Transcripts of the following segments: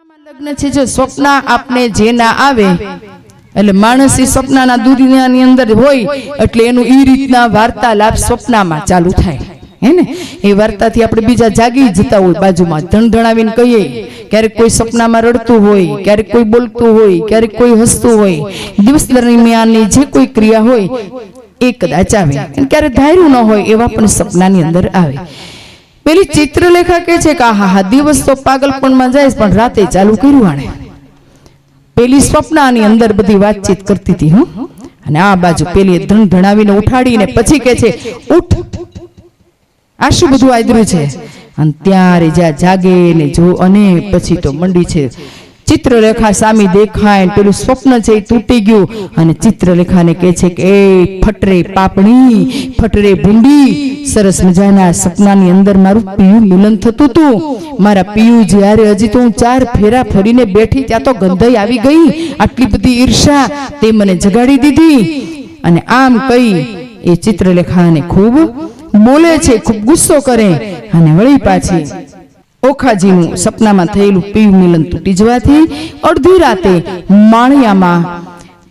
લગ્ન છે જો સ્વપ્ન આપને જે ના આવે એટલે માણસ એ સ્વપ્નના દુનિયાની અંદર હોય એટલે એનું ઈ રીતના વાર્તાલાપ સ્વપ્નમાં ચાલુ થાય હે ને એ વાર્તાથી આપણે બીજા જાગી જતા હોય બાજુમાં ધણધણાવીને કહીએ ક્યારેક કોઈ સપનામાં રડતું હોય ક્યારેક કોઈ બોલતું હોય ક્યારેક કોઈ હસતું હોય દિવસ દરમિયાનની જે કોઈ ક્રિયા હોય એ કદાચ આવે ક્યારેક ધાર્યું ન હોય એવા પણ સપનાની અંદર આવે પેલી ચિત્રલેખા કહે છે કે હા દિવસ તો પાગલપણમાં જાય પણ રાતે ચાલુ કર્યું આણે પેલી સ્વપ્નાની અંદર બધી વાતચીત કરતી હતી હું અને આ બાજુ પેલી ધણધણાવીને ઉઠાડીને પછી કહે છે ઉઠ આ શું બધું આદર્યું છે અને ત્યારે જ્યાં જાગે ને જો અને પછી તો મંડી છે ચિત્રલેખા સામી દેખાય પેલું સ્વપ્ન છે એ તૂટી ગયું અને ચિત્રલેખાને કહે છે કે એ ફટરે પાપણી ફટરે ભૂંડી સરસ મજાના સપનાની અંદર મારું પિયું મિલન થતું હતું મારા પિયું જ્યારે હજી તો હું 4 ફેરા ફરીને બેઠી ત્યાં તો ગંધાઈ આવી ગઈ આટલી બધી ઈર્ષા તે મને જગાડી દીધી અને આમ કહી એ ચિત્રલેખાને ખૂબ બોલે છે ખૂબ ગુસ્સો કરે અને વળી પાછી ઓખાજીનું સપનામાં થયેલું પિયું મિલન તૂટી જવાથી અડધી રાતે માળિયામાં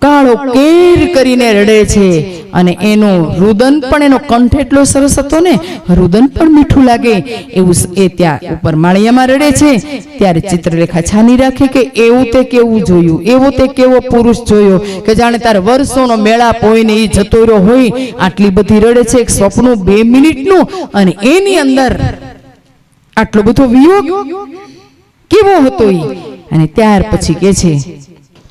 કાળો કેર કરીને રડે છે અને એનો રુદન પણ એનો કંઠ એટલો સરસ હતો ને રુદન પણ મીઠું લાગે એવું એ ત્યાં ઉપર માળિયામાં રડે છે ત્યારે ચિત્રલેખા છાની રાખે કે એવું તે કેવું જોયું એવો તે કેવો પુરુષ જોયો કે જાણે તાર વર્ષોનો મેળાપ હોય ને એ જતો રહ્યો હોય આટલી બધી રડે છે એક સ્વપ્ન 2 મિનિટનું અને એની અંદર આટલો બધો વિયોગ કેવો હતો અને ત્યાર પછી કે છે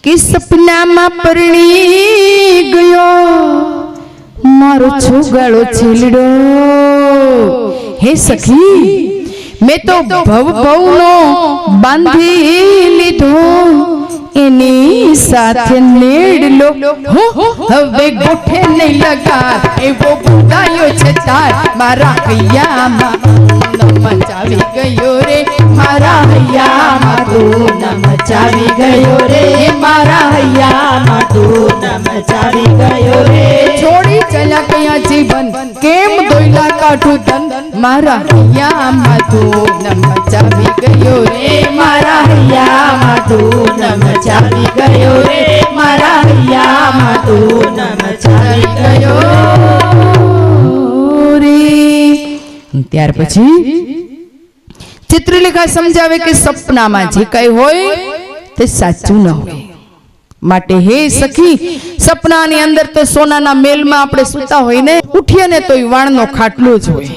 કે સપનામાં પરણી ગયો મારો છુગાળો છેલડો હે સખી મેં તો ભવનો બાંધી લીધો એની સાથે નેડલો હવે ગોઠે નહીં લગા એવો બુદાયો છે તાર મારા હૈયામાં મચાવી ગયો રે મારા હૈયામાં તું મચાવી ગયો રે મારા હૈયામાં તું મચાવી ગયો રે છોડી ચલા કયા જીવન કેમ દોયલા કાઢું ધન મારા હૈયામાં તું મચાવી ગયો રે મારા હૈયામાં તું મચાવી ગયો રે મારા હૈયામાં તું મચાવી ગયો રે ત્યાર પછી ચિત્રલેખા સમજાવે કે સપનામાં જે કઈ હોય તે સાચું ન હોય માટે હે સખી સપનાની અંદર તો સોનાના મેલમાં આપણે સૂતા હોય ને ઉઠીએ ને તો વાણનો ખાટલો જ હોય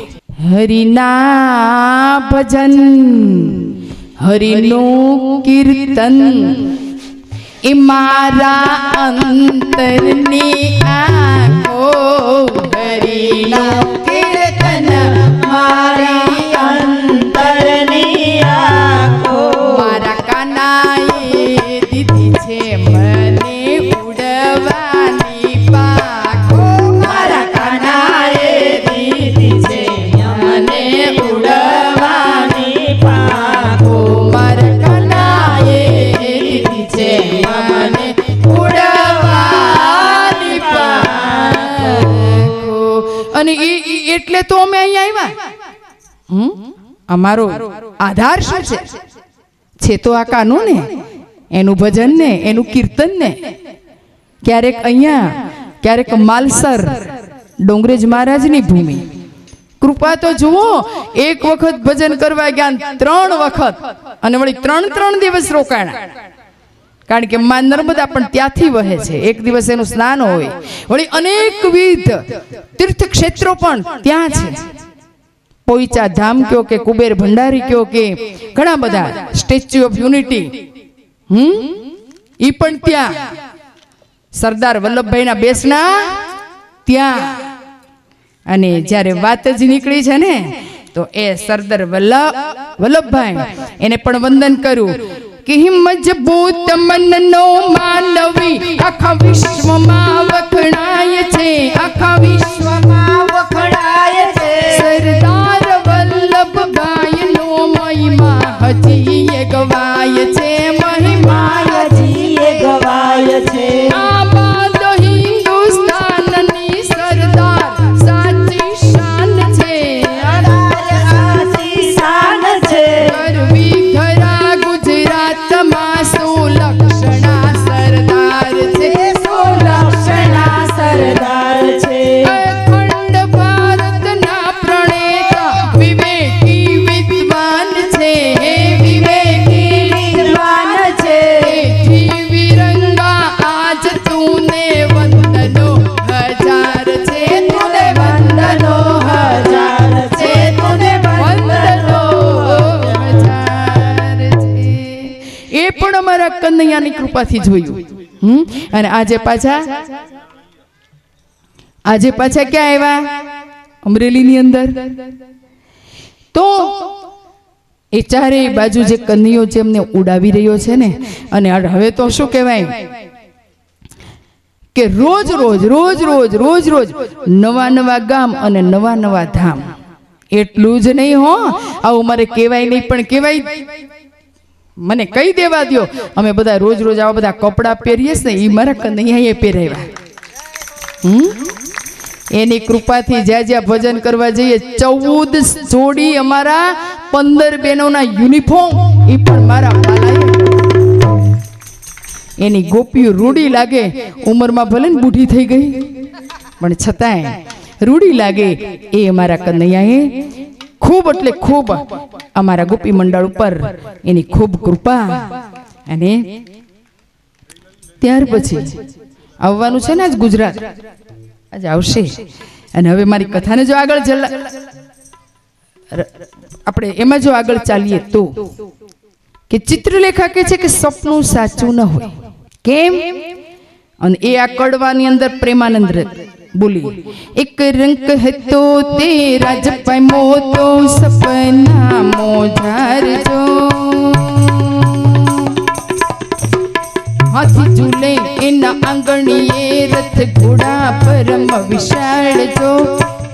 હરિના ભજન હરિનું કીર્તન એ મારા અંતરની આંખો હરિના કીર્તન મારી અંતરની આંખો મારા કાનાએ દીધી છે મને ઉડવાની પાખો મારા કાનાએ દીધી છે મને ઉડવાની પાખો મારા કાનાએ દીધી છે મને ઉડવાની પાખો અને એટલે તો અમે અહીંયા આવ્યા અમારો આધાર શું છે તો આ કાનું ને એનું ભજન ને એનું કીર્તન ને ક્યારેક અહીંયા ક્યારેક માલસર ડોંગરેજ મહારાજની ભૂમિ કૃપા તો જુઓ એક વખત ભજન કરવા ગયા 3 વખત અને વળી 3 દિવસ રોકાણા કારણ કે મા નર્મદા પણ ત્યાંથી વહે છે એક દિવસ એનું સ્નાન હોય વળી અનેકવિધ તીર્થ ક્ષેત્રો પણ ત્યાં છે પોઈચા ધામ કયો કે કુબેર ભંડારી કયો કે ઘણા બધા સ્ટેચ્યુ ઓફ યુનિટી ઈ પણ ત્યાં સરદાર વલ્લભભાઈના બેસના ત્યાં અને જ્યારે વાત જ નીકળી છે ને તો એ સરદાર વલ્લભભાઈ એને પણ વંદન કર્યું કે મજબૂત મનનો માનવી આખા વિશ્વમાં વખણાય છે આખા વિશ્વમાં વખણાય છે સરદાર વલ્લભભાઈ નો મહિમા હજી ગવાય છે મહિમા હજી ગવાય છે આ બાદ હિન્દુસ્તાનની સરદાર સાચી શાન છે સાચી શાન છે ગરવી ધરા ગુજરાત એ પણ અમારા કનૈયાની કૃપાથી જોયું. અને આજે પાછા ક્યાં આવ્યા? અમરેલીની અંદર. તો એ ચારેય બાજુ જે કનૈયો છે એમને ઉડાવી રહ્યો છે ને, અને હવે તો શું કહેવાય કે રોજ રોજ નવા નવા ગામ અને નવા નવા ધામ. એટલું જ નહીં હો, આવું મારે કહેવાય નહીં, પણ કહેવાય મને કહી દેવા દો. અમે બધા રોજ આવા બધા કપડા પહેરીએ ને, એ મારા કનૈયાએ પહેરાવ્યા. એની કૃપાથી જ્યાં ભજન કરવા જઈએ 14 જોડી અમારા 15 બહેનોના યુનિફોર્મ એ પણ મારા વાલાએ. એની ગોપીઓ રૂડી લાગે, ઉંમરમાં ભલે ને બુઢી થઈ ગઈ પણ છતાંય રૂડી લાગે. એ અમારા કનૈયાએ ખૂબ એટલે ખૂબ અમારા ગોપી મંડળ ઉપર એની ખૂબ કૃપા. અને ત્યાર પછી આવવાનું છે ને આજ ગુજરાત, આજે આવશે. અને હવે મારી કથાને જો આગળ આપણે એમાં જો આગળ ચાલીએ તો કે ચિત્રલેખા કહે છે કે સપનું સાચું ન હોય. કેમ? અને એ આ કડવાની અંદર પ્રેમાનંદ બોલી, એક રંગ હતો તેરા જપમો તો સપના મોજારજો, હાથી ઝૂલે એના આંગણીએ રથ ઘોડા પરમ વિશાળજો,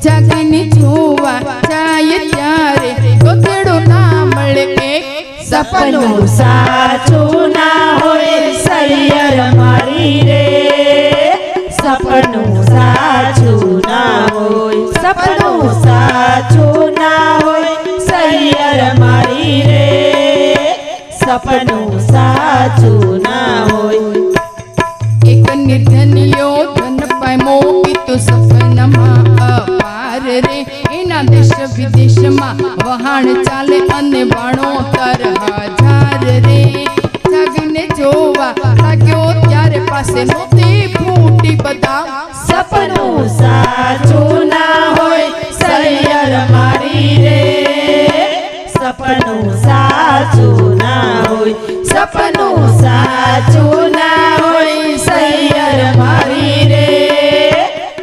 જાગીને જોવા જાય ત્યારે ગોતેડો ના મળે એક સપનું સાચું ના હોય સૈયર મારી રે, સપનું સાચું ના હોય, સપનું સાચું ના હોય સૈયર મારી રે, સપનું સાચું ના હોય. એક નિર્ધનિયો ધન પામ્યો પીતો સપનામાં અપાર રે, એના દેશ વિદેશમાં વહાણ ચાલે અને વાણો 10,000 રે, જાગીને જોવા લાગ્યો ત્યારે પાસે નહોતી ફૂટી બધા. સપનું સાચું ના હોય સૈયર મારી રે, સપનું સાચું ના હોય, સપનું સાચું ના હોય સૈયર મારી રે,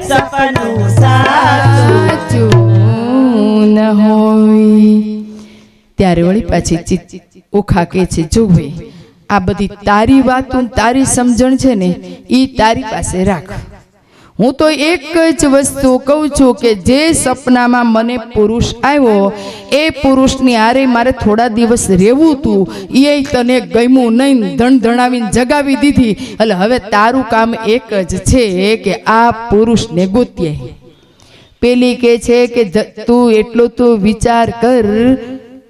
સપનું સાચું ન હોય. ત્યારે વળી પાછી ઓખા કે છે, જો ભાઈ આ બધી તારી વાતો તારી સમજણ છે ને, એ તારી પાસે રાખ. હું તો એક જ વસ્તુ કહું છું કે જે સપનામાં મને પુરુષ આવ્યો એ પુરુષની હારે મારે થોડા દિવસ રહેવું હતું, એ તને ગમ્યું નહીં, ધણધણાવીને જગાવી દીધી. એટલે હવે તારું કામ એક જ છે કે આ પુરુષને ગોતીએ. પેલી કે છે કે તું એટલો તો વિચાર કર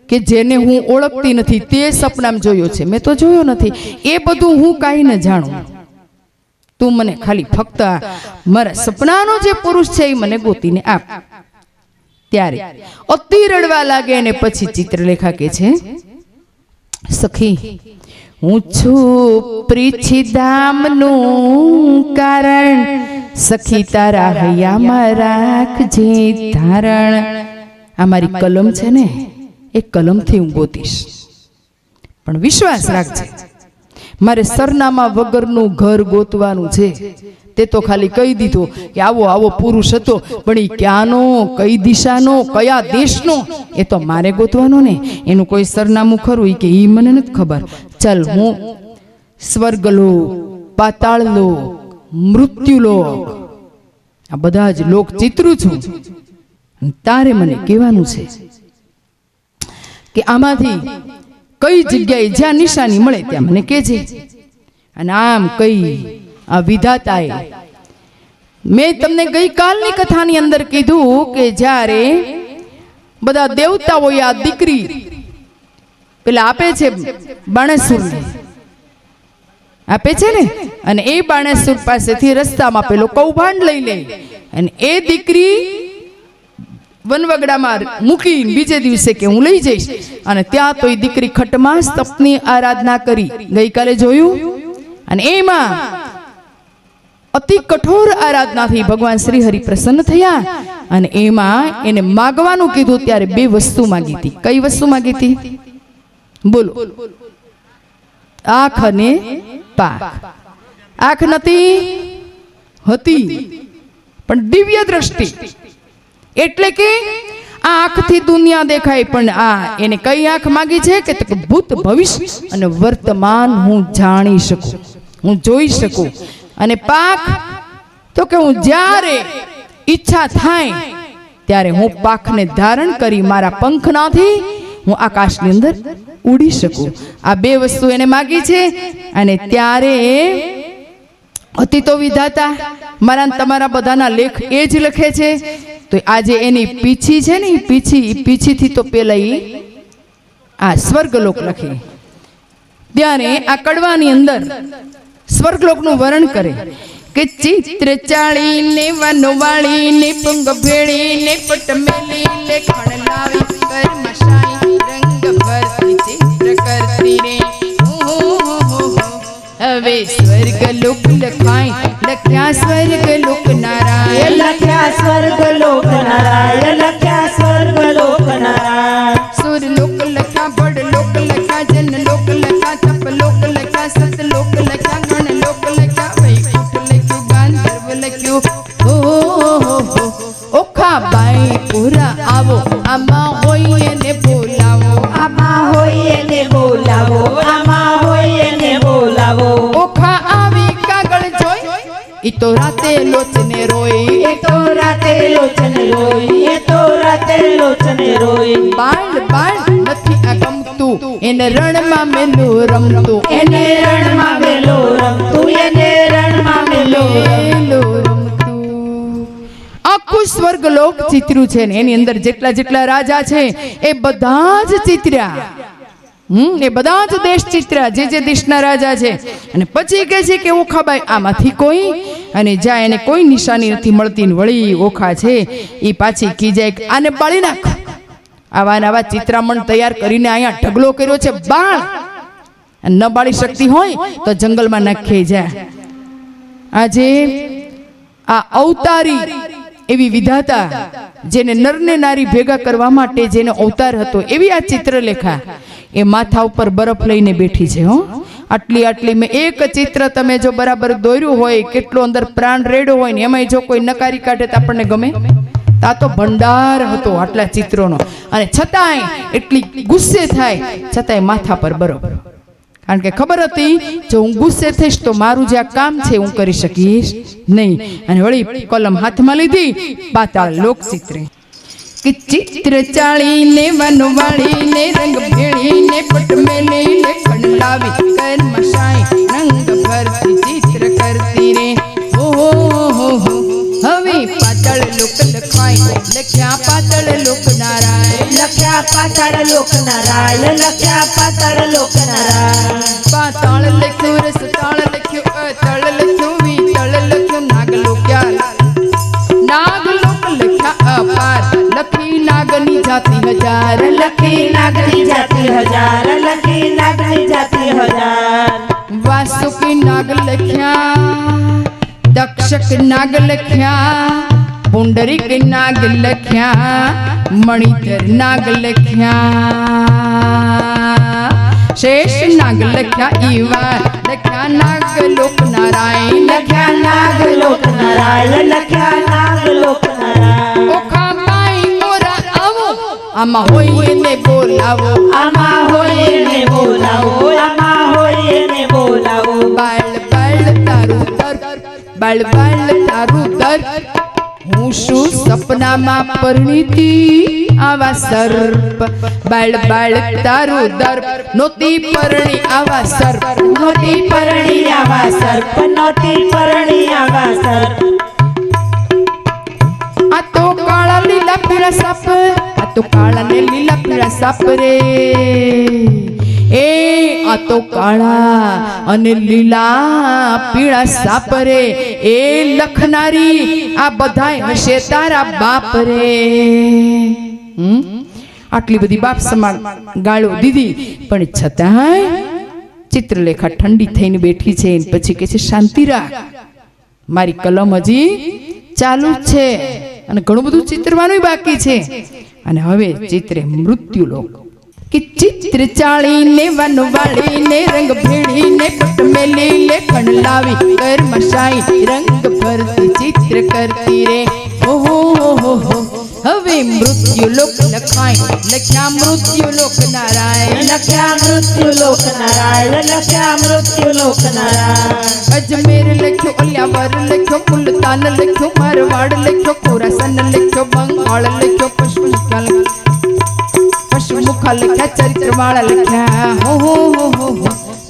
કે જેને હું ઓળખતી નથી તે સપનામાં જોયો છે, મેં તો જોયો નથી. એ બધું હું કાંઈ ન જાણું, તું મને ખાલી ફક્ત મારા સપનાનો જે પુરુષ છે એ મને ગોતીને આપ. ત્યારે અતિ રડવા લાગે અને પછી ચિત્રલેખા કે છે, સખી હું છું પ્રીછિધામનું કારણ, સખી તારા હૈયામાં રાખજે ધારણ. આ મારી કલમ છે ને, એ કલમથી હું ગોતીશ, પણ વિશ્વાસ રાખજે મારે સરનામા વગરનું ઘર ગોતવાનું છે. તે તો ખાલી કહી દીધું કે આવો આવો પુરુષ હતો, પણ એ ક્યાંનો, કઈ દિશાનો, કયા દેશનો, એ તો મારે ગોતવાનો ને. એનું કોઈ સરનામું ખરું કે એ મને નથી ખબર. ચાલ હું સ્વર્ગલોક, પાતાળલોક, મૃત્યુલોક, આ બધા જ લોક ચિત્રું છું. તારે મને કહેવાનું છે કે આમાંથી કઈ જગ્યાએ જ્યાં નિશાની મળે ત્યાં મને કહેજે. અને આમ કઈ આ વિધાતાએ, મેં તમને ગઈકાલની કથાની અંદર કીધું કે જ્યારે બધા દેવતાઓએ આ દીકરી પેલા આપે છે બાણેસુરને આપે છે ને, અને એ બાણેસુર પાસેથી રસ્તામાં પેલો કૌભાંડ લઈ લે અને એ દીકરી વનવગડામાં મૂકી બીજે દિવસે કે હું લઈ જઈશ. અને ત્યાં તો એ દીકરી ખટમાં તપની આરાધના કરી, ગઈકાલે જોયું. અને એમાં અતિ કઠોર આરાધનાથી ભગવાન શ્રી હરિ પ્રસન્ન થયા. અને એમાં એને માગવાનું કીધું ત્યારે બે વસ્તુ માંગી હતી. કઈ વસ્તુ માંગી હતી? બોલો. આંખ અને પાક. આંખ નથી હતી પણ દિવ્ય દ્રષ્ટિ, એટલે કે આ આંખથી દુનિયા દેખાય, પણ આ એને કઈ આંખ માંગી છે કે ભૂત ભવિષ્ય અને વર્તમાન હું જાણી શકું, હું જોઈ શકું. અને પાખ તો કે હું જ્યારે ઈચ્છા થાય ત્યારે હું પાખને ધારણ કરી મારા પંખનાથી હું આકાશની અંદર ઉડી શકું. આ બે વસ્તુ એને માગી છે. અને ત્યારે અતિ તો વિધાતા મારા તમારા બધાના લેખ એ જ લખે છે. તો આજે એની પીછી છે ને, પીછીથી તો પેલા આ સ્વર્ગલોક લખે. ત્યારે આ કડવાની અંદર સ્વર્ગલોકનું વર્ણન કરે કે ચિત્ર ચાળીને વનવાળીને પંગ ભેળીને પટ મેલીને ખણ લાવી કર્મશાઈ રંગ ભરતી ચિત્ર કરતી રે. હવે સ્વર્ગલોક લખાય, લખ્યા સ્વર્ગલોક નારાયણ, લખ્યા સ્વર્ગલોક નારાયણ, લખ્યા સ્વર્ગલોક નારાયણ. સુરલોક લખ્યા, બડલોક લખ્યા, જનલોક લખ્યા, તપલોક લખ્યા, સતલોક લખ્યા, ગણલોક લખ્યા, વૈકુંઠ લખ્યું, ગાંધર્વ લખ્યું. ઓખા બાઈ પૂરા આવો, આમાં હોય ને બોલાવો, આમાં હોય ને બોલાવો, આમાં હોય ને બોલાવો. ઓખા આવી કાગળ જોઈ ઈ તો રાતે લોચને રોઈ, એ તો રાતે લોચને રોઈ, એ તો રાતે લોચને રોઈ. બાળ નથી આ ગમતું, એને રણમાં મેલું રમતું, એને રણમાં મેલો રમતું, એને રણમાં મેલો રમતું. આખું સ્વર્ગલોક ચિત્ર્યું છે ને એની અંદર જેટલા જેટલા રાજા છે એ બધા જ ચિત્ર્યા. એ બધા જ દેશ ચિત્ર્યા, જે દેશના રાજા છે. અને પછી કહે છે કે ઓખાબાઈ આમાંથી કોઈ, અને જ્યાં એને કોઈ નિશાની નથી મળતી, વળી ઓખા છે એ પાછી ખીજાય, આને બાળી નાખ. આવા ચિત્રામણ તૈયાર કરીને અહીંયા ઢગલો કર્યો છે, બાળ. ન બાળી શકતી હોય તો જંગલમાં નાખી જાય. આજે આ અવતારી એવી વિધાતા જેને નરને નારી ભેગા કરવા માટે જેનો અવતાર હતો, એવી આ ચિત્રલેખા એ માથા ઉપર બરફ લઈને બેઠી છે. આટલી મેં એક ચિત્ર તમે જો બરાબર દોર્યું હોય, કેટલો અંદર પ્રાણ રેડ્યો હોય ને એમાં જો કોઈ નકારી કાઢે તો આપણને ગમે? તા તો ભંડાર હતો આટલા ચિત્રોનો. અને છતાંય એટલી ગુસ્સે થાય, છતાંય માથા પર બરફ. કારણ કે ખબર હતી જો હું ગુસ્સે થઈશ તો મારું જે આ કામ છે હું કરી શકીશ નહીં. અને વળી કલમ હાથમાં લીધી, પાતાળ લોક ચિત્રે કે ચિત્ર ચાળીને વનવાળીને રંગ ભેળીને પટ મેલીને ખણ લાવી કર્મશાઈ રંગ ભરતી ચિત્ર કરતી રે. હવે પાતાળ લોક લખાય, લખ્યા પાતાળ લોક નારાયણ, લખ્યા પાતાળ લોક નારાયણ, લખ્યા પાતાળ લોક નારાયણ. પાતાળ લખ્યું, રસતાળ લખ્યું, અતળ લખ્યું, વિતળ લખ્યું, નાગ લોક્યા, નાગ લોક લખ્યા અપાર, લખી નાગની જાતિ હજાર, લખી નાગની જાતિ હજાર, લખી નાગની જાતિ હજાર. વાસુકી નાગ લખ્યા, દક્ષક નાગ લખ્યા, પુંડરીક નાગ લખ્યા, મણિધર નાગ લખ્યા, શેષ નાગ લખ્યા, ઈવાર લખ્યા, નાગ લોક નારાયણ, લખ્યા નાગ લોક નારાયણ, લખ્યા નાગ લોક નારાયણ. ઓખા બાઈ મોરા આવો, આમાં હોય ને બોલાવો, આમાં હોય ને બોલાવો, આમાં હોય ને બોલાવો. બાળ તારું દર, બાળ તારું દર, હું શું સપનામાં પરણીતી આવા સર્પ, બાળ તારું દર, નોતી પરણી આવા સર્પ, નોતી પરણી આવા સર્પ, નોતી પરણી આવા સર્પ. આ તો કાળા લીલા પીળા સાપ, આ તો કાળા ને લીલા પીળા સાપ રે. એ આ તો કાળા અને લીલા પીળા સાપ રે, એ લખનારી આ બધાય હશે તારા બાપ રે. આટલી બધી બાપ સમાન ગાળો દીધી, પણ છતાંય ચિત્રલેખા ઠંડી થઈને બેઠી છે. પછી કે છે શાંતિ રાખ, મારી કલમ હજી ચાલુ જ છે અને ઘણું બધું ચિત્રવાનું બાકી છે. અને હવે ચિત્રે મૃત્યુલોક કે ચિત્ર ચાળીને વનવાળીને રંગ ભેળી વસન લાવી કર્મશાઈ રંગ ભરતી ચિત્ર કરતી રે ઓહો હો હવે મૃત્યુ લોક લખાય લખ્યા મૃત્યુ લોક નારાયણ લખ્યા મૃત્યુ લોક નારાયણ લખ્યા મૃત્યુ લોક નારાયણ અજમેર લખ્યો અલિયાવર લખ્યો મુલતાન લખ્યો મારવાડ લખ્યો ખોરાસન લખ્યો બંગાળ લખ્યો પશુમુખા લખ્યા ચરિત્રવાળા લખ્યા હો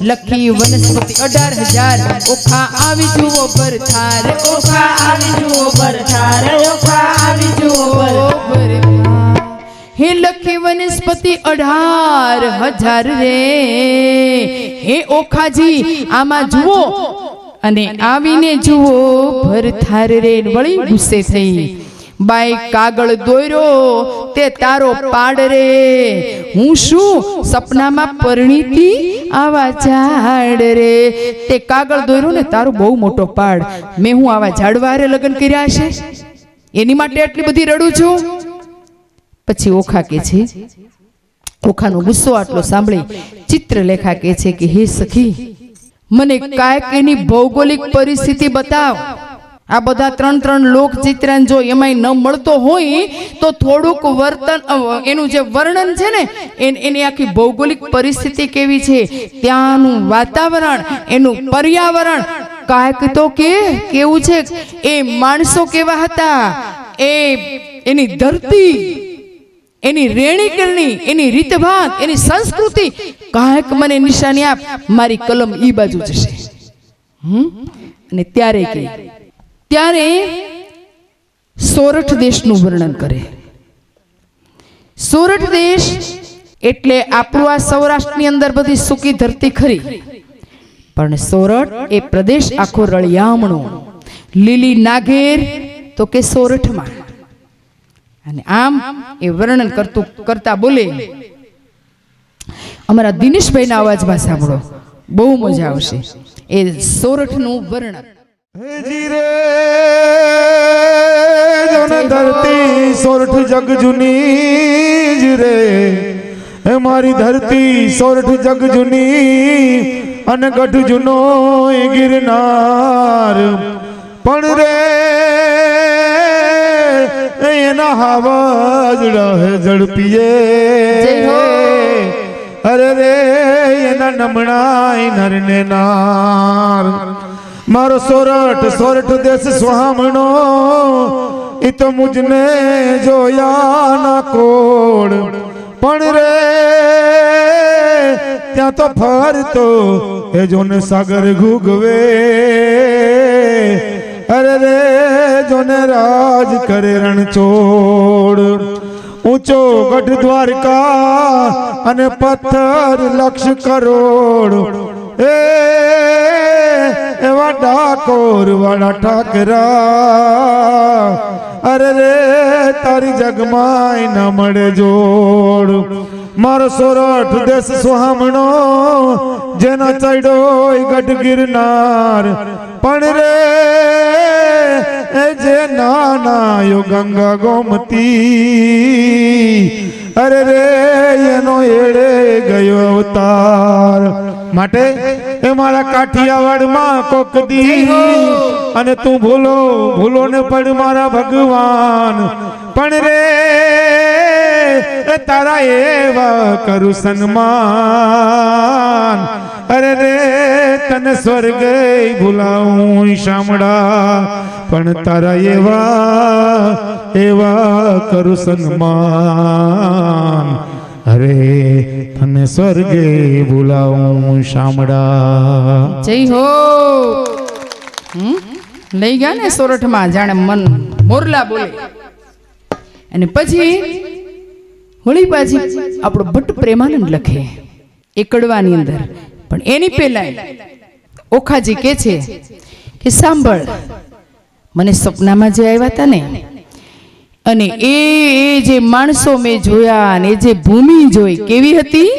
લખી વનસ્પતિ 18,000 ઓખા આવી જુઓ ભરથાર ઓખા આવી જુઓ ભરથાર ઓખા આવી જુઓ ભરથાર હે લખી વનસ્પતિ 18,000 રે હે ઓખાજી આમાં જુઓ અને આવીને જુઓ ભરથાર રે વળી ગુસ્સે થઈ બાઈ કાગળ દોર્યો તે તારો પાડ રે હું શું સપનામાં પરણીતી આવા ઝાડ રે તે કાગળ દોર્યો ને તારો બહુ મોટો પાડ મેં હું આવા ઝાડવારે લગ્ન કર્યા છે એની માટે આટલી બધી રડું છું પછી ઓખા કે છે ઓખાનો ગુસ્સો આટલો સાંભળી ચિત્રલેખા કે છે કે હે સખી મને કાંઈક એની ભૌગોલિક પરિસ્થિતિ બતાવ આ બધા 3 લોક ચિત્રાન જો એમાંય ન મળતો હોય તો થોડુંક વર્તન એનું જે વર્ણન છે ને એની આખી ભૌગોલિક પરિસ્થિતિ કેવી છે ત્યાંનું વાતાવરણ એનું પર્યાવરણ કાંઈક તો કેવું છે એ માણસો કેવા હતા એની ધરતી એની રેણીકરણી એની રીતભાત એની સંસ્કૃતિ કાંઈક મને નિશાની આપ મારી કલમ ઈ બાજુ જશે અને ત્યારે સોરઠ દેશનું વર્ણન કરે સોરઠ દેશ એટલે આપણું આ સૌરાષ્ટ્રની અંદર બધી સૂકી ધરતી ખરી પણ સોરઠ એ પ્રદેશ આખો રળિયામણો લીલી નાગેર તો કે સોરઠમાં અને આમ એ વર્ણન કરતા બોલે અમારા દિનેશભાઈના અવાજમાં સાંભળો બહુ મજા આવશે એ સોરઠનું વર્ણન જીરે જોન ધરતી સોરઠ જગ જુની જીરે હે મારી ધરતી સોરઠ જગ જુની અને ગઢ જુનો ગિરનાર પણ રે એના હાવા ઝડપીએ અરે રે એના નમણાય નરને નાર મારો સોરઠ દેશ સુહામણો એ તો મુજને જોયા ના કોડ પણ રે ત્યાં તો ફરતો એ જોને સાગર ઘૂગવે અરે રે જોને રાજ કરે રણછોડ ઊંચો ગઢ દ્વારકા અને પથ્થર લક્ષ કરોડ એવા ડાકોર વાળા ઠાકરા અરે રે તારી જગમાય ના મળે જોડ મારો સોરઠ દેશ સુહામણો જેનો ચડ્યો ગઢ ગિરનાર પણ રે જે નાનાયો ગંગા ગોમતી અરે રે એનો એડે ગયો અવતાર માટે એ મારા કાઠિયાવાડમાં કોક દી અને તું ભૂલો ને પડ મારા ભગવાન પણ રે તારા એવા કરું સન્માન અરે રે તને સ્વર્ગ ભૂલાવું શામળા પણ તારા એવા કરું સન્માન અરે તને સ્વર્ગે ભૂલાવું શામળા જય હો લઈ ગયા ને સોરઠમાં જાણે મન મોરલા બોલે અને પછી હોળી પાછી આપણો ભટ્ટ પ્રેમાનંદ લખે એકડવાની અંદર પણ એની પહેલા ઓખાજી કે છે કે સાંભળ મને સપનામાં જે આવ્યા હતા ને અને એ જે માણસો મેં જોયા અને જે ભૂમિ જોઈ કેવી હતી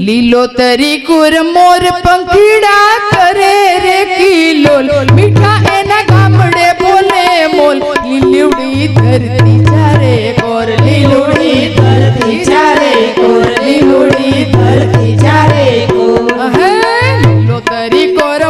લીલો તરી કુર મોર પંખીડા કરે રે કિલોલ મીઠા એના ગામડે બોલે મોલ લીલુડી ધરતી ચારે કોર લીલુડી ધરતી ચારે કોર લીલુડી ધરતી ચારે કોર લીલો તરી કોર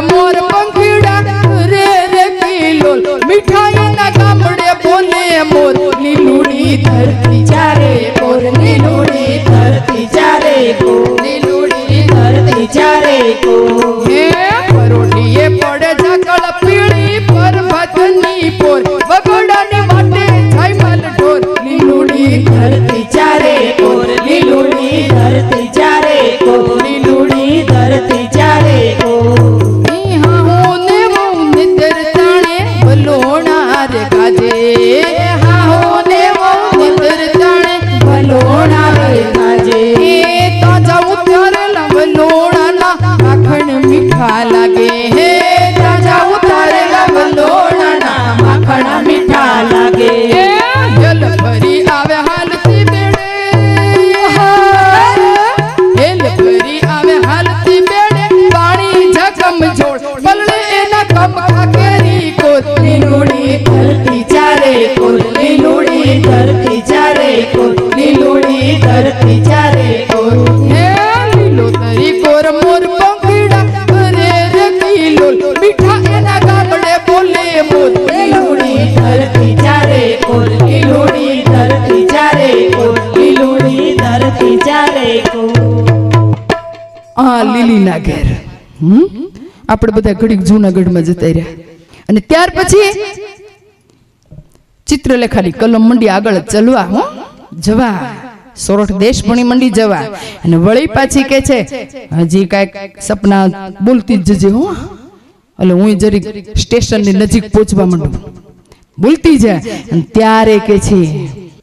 ચારે કોર હે પરોઠીએ પડે ઝાકળ પીળી પર્વતની પોર વગડાની વાટે જયમલ ઢોર લીલુડી ધરતી ચારે કોર લીલુડી ધરતી ચારે કોર લીલુડી ધરતી ચારે કોર હાહોને વહુને તરતાણે વલોણા રે ગાજે હાહોને વહુને તરતાણે વલોણા રે ગાજે એ તાજા ઉતારેલા વલોણાના માખણ મીઠા લાગે હે તાજા ઉતારેલા વલોણાના માખણ મીઠા લાગે એ જલ ભરી આવે હાલતી બેડે હેલ ભરી આવે હાલતી બેડે પાણી જગમ જોડ પલળે એના કમ ખાકેરી કોર લીલુડી ધરતી ચારે કોર લીલુડી ધરતી ચારે કોર લીલુડી ધરતી ચારે કોર હે લીલો તરી કોર મોર પંખીડા કરે રે કિલોલ મીઠા એના ગામડે બોલે મોર લીલુડી ધરતી ચારે કોર લીલુડી ધરતી ચારે કોર લીલુડી ધરતી ચારે કોર આ લીલીના ઘેર આપણે બધા ઘડીક જૂનાગઢમાં જતા રહ્યા અને ત્યાર પછી ચિત્રલેખાની કલમ મંડી આગળ ચલવા જવા સોરઠ દેશ ભણી મંડી જવા અને વળી પાછી કે છે હજી કાંઈક સપના બોલતી જ જજે હો એટલે હું જરીક સ્ટેશનની નજીક પહોંચવા માંડું બોલતી જા અને ત્યારે કે છે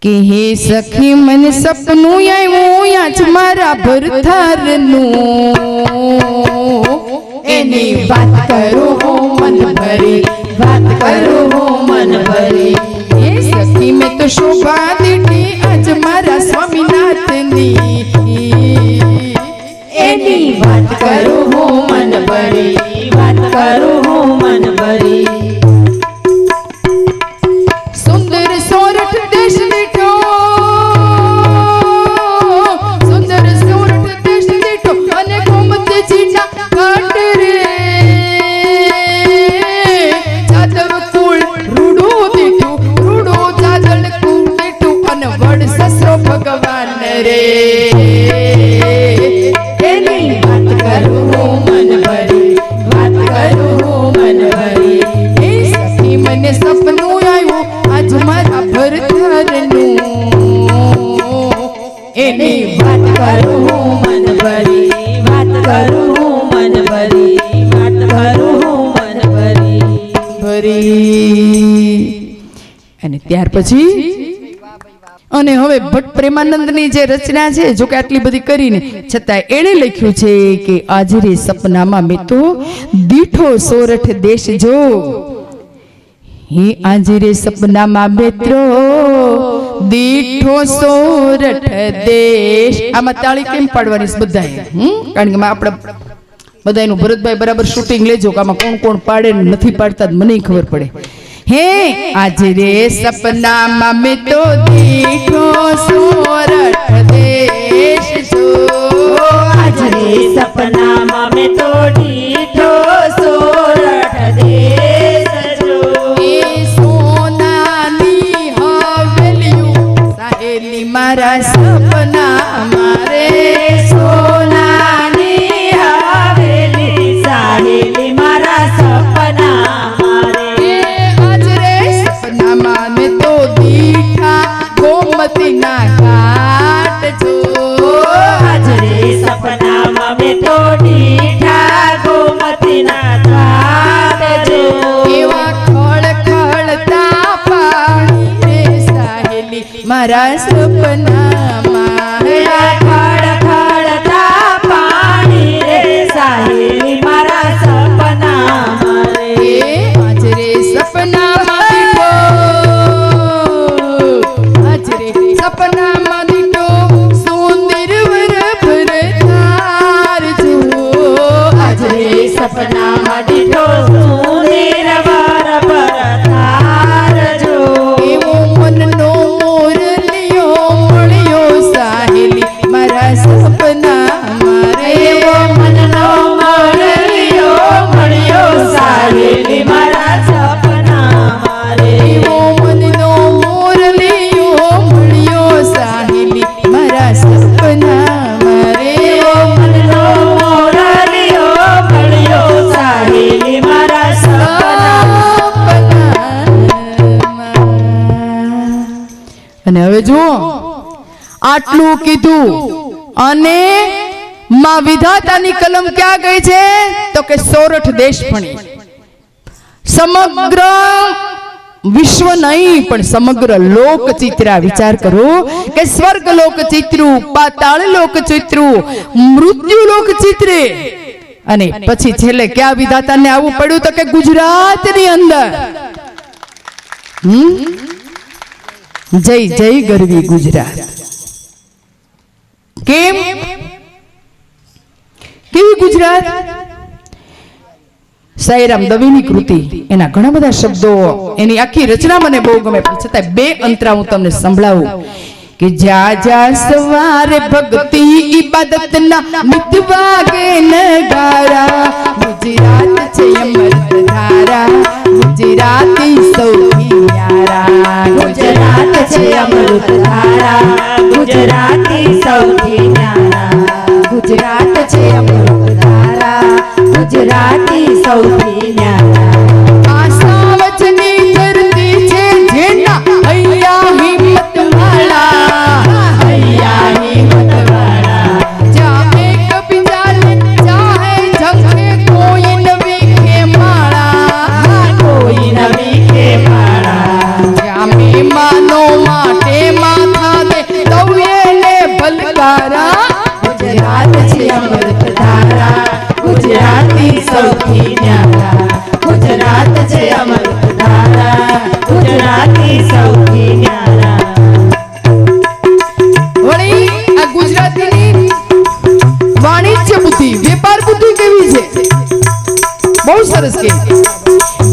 કે હે સખી મને સપનું આવ્યું આજ મારા ભરથારનું એની વાત કરું હું મન ભરી વાત કરું હું મન ભરી હે સખી મેં તો શોભા દીધી આજ મારા સ્વામીનાથની એની વાત કરું હું મન ભરી વાત કરું હું મન ભરી સુંદર સોરઠ દેશ દીઠો સુંદર સોરઠ દેશ દીઠો અને ગોમતી જીના ઘાટ રે જાદવ કુળ રૂડું દીઠું રૂડું જાદળ કુળ દીઠું અને વડ સસરો ભગવાન રે એની વાત કરું હું મન ભરી વાત કરું હું મન ભરી હે સખી મને સપનું આવ્યું આજ મારા ભરથારનું એની વાત કરું હું મન ભરી વાત કરું હું મન ભરી વાત કરું હું મન ભરી ભરી અને ત્યાર પછી અને હવે ભટ્ટ પ્રેમાનંદની જે રચના છે જો કે આટલી બધી કરીને છતાં એણે લખ્યું છે કે આજ રે સપનામાં મેં તો દીઠો સોરઠ દેશ જો હે આજ રે સપનામાં મિત્રો દીઠો સોરઠ દેશ આમાં તાળી કેમ પાડવાની છે બધાએ કારણ કે આપણે બધાનું ભરતભાઈ બરાબર શૂટિંગ લેજો કે આમાં કોણ કોણ પાડે ને નથી પાડતા મને ખબર પડે હે આજ રે સપનામાં મેં તો દીઠો સોરઠ દેશ જો આજ રે સપનામાં મેં તો દીઠો સોરઠ દેશ જો એ સોનાની હવેલીયું સાહેલી મારા સપના મારે સોનાની હવેલી સાહેલી મારા સપના મારે આજ રે સપનામાં મેં તો દીઠા ગોમતીના ઘાટ જો આજ રે સપનામાં મેં તો દીઠા અને હવે જુઓ, આટલું કીધું અને માં વિધાતાની કલમ ક્યાં ગઈ છે? તો કે સોરઠ દેશ ભણી. સમગ્ર વિશ્વ નહીં પણ સમગ્ર લોક ચિત્રા. વિચાર કરો કે સ્વર્ગ લોક ચિત્રું, પાતાળ લોક ચિત્રું, મૃત્યુ લોક ચિત્રે, અને પછી છેલ્લે ક્યાં વિધાતાને આવવું પડ્યું? તો કે ગુજરાતની અંદર. જય જય ગરવી ગુજરાત. કેમ? કેવી ગુજરાત? સાઈરામ દવેની કૃતિ, એના ઘણા બધા શબ્દો, એની આખી રચના મને બહુ ગમે, પણ છતાં બે અંતરા હું તમને સંભળાવું કે જા જા સવારે ભક્તિ ઇબાદતના મિત વાગે નગારા, ગુજરાત છે અમૃત ધારા, ગુજરાતી સૌથી ન્યારા. ગુજરાત છે અમૃત ધારા, ગુજરાતી સૌથી ન્યારા. ગુજરાત છે અમૃત ધારા, ગુજરાતી સૌથી ન્યારા. આ સાવજની ધરતી છે જેના અહીંયા હિંમત વાળા, અહીંયા હિંમત વાળા. જામે કભી ચાલે ચાહે જંગે કોઈ નવી કે માળા, કોઈ નવી કે માળા. જામે માનો માટે માથા દે તૌયે ભલકારા. ગુજરાત છે અમૃત ધારા, ગુજરાતી સૌથી ન્યારા. ગુજરાત છે અમૃત ધારા, ગુજરાતી સૌથી ન્યારા. વળી આ ગુજરાતીની વાણિજ્ય બુદ્ધિ, વેપાર બુદ્ધિ કેવી છે? બહુ સરસ કે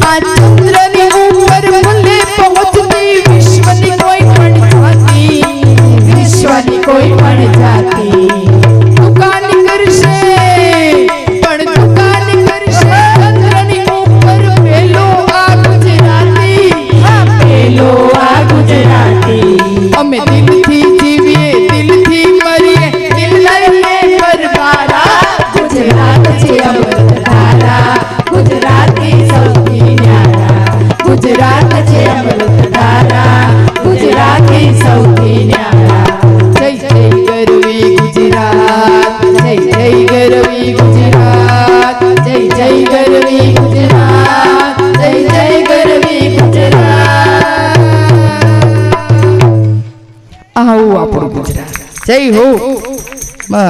આ ચંદ્રની ઉપર ભલે પહોંચતી વિશ્વની કોઈ પણ જાતિ, વિશ્વની કોઈ પણ જાતિ દુકાન કરશે પણ દુકાન કરશે ચંદ્રની ઉપર પેલો આ ગુજરાતી. પેલો આ ગુજરાતી. અમે દિલથી જીવીએ, દિલથી મરીએ, દિલ લઈને પરવારા. ગુજરાત છે અમૃત ધારા, ગુજરાતી સૌથી ન્યારા. ગુજરાત છે અમૃત ધારા, ગુજરાતી સૌથી ન્યારા. જય જય ગરવી ગુજરાત, જય જય ગરવી ગુજરાત, જય જય ગરવી ગુજરાત, જય જય ગરવી ગુજરાત. આવું આપણું ગુજરાત. જય હો. બસ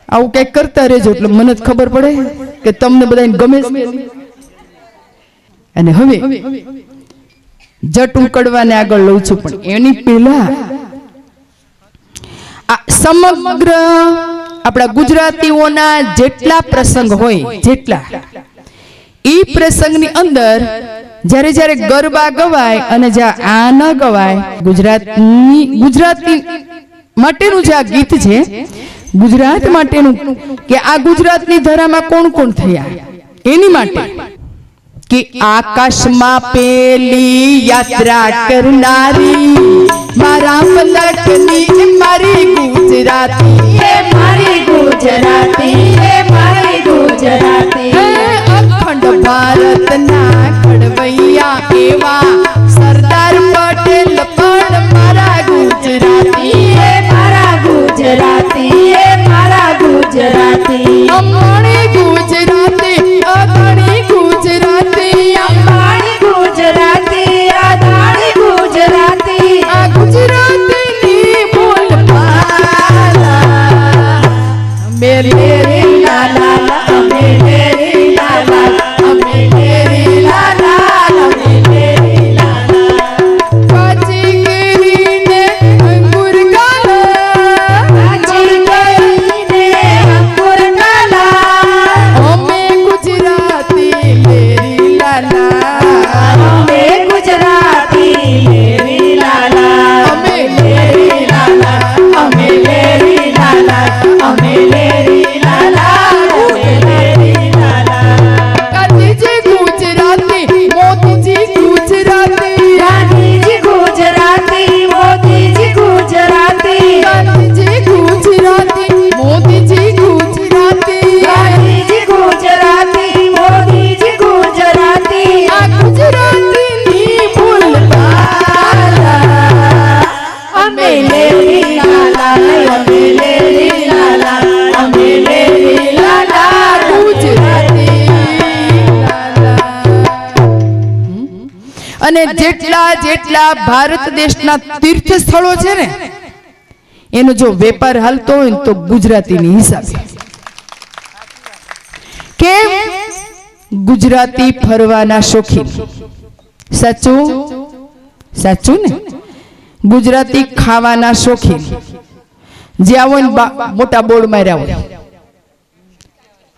આવું કઈક કરતા રહેજો એટલે મને જ ખબર પડે કે તમને બધાને ગમે છે. અને હવે જટ ઉકળવાને આગળ લઉં છું, પણ એની પહેલા આ સમગ્ર આપણા ગુજરાતીઓના જેટલા પ્રસંગ હોય, જેટલા ઈ પ્રસંગની અંદર જ્યારે જ્યારે ગરબા ગવાય અને જ્યાં આ ન ગવાય, ગુજરાતી માટેનું જે આ ગીત છે, ગુજરાત માટેનું કે આ ગુજરાતની ધરામાં કોણ કોણ થયા એની માટે કે આકાશમાં પેલી યાત્રા કરનારી મારા પલકની મારી ગુજરાતી. એ મારી ગુજરાતી, એ મારી ગુજરાતી. અખંડ ભારતના ઘડવૈયા એવા સરદાર પટેલ પણ મારા ગુજરાતી. એ મારા ગુજરાતી, એ મારા ગુજરાતી. અમારી ગુજરાતી, અગણી ગુજરાતી, અંબાણી ગુજરાતી, અદાણી ગુજરાતી. આ ગુજરાતીની બોલબાલા. મેરે લા લા લા, અમે અને જેટલા જેટલા ભારત દેશના તીર્થ સ્થળો છે ને એનો જો વેપાર હાલતો હોય ને તો ગુજરાતીની હિસાબે. કેમ? ગુજરાતી ફરવાના શોખીન. સાચું સાચું ને? ગુજરાતી ખાવાના શોખીન. જે આવો ને મોટા બોર્ડ માર્યા હોય,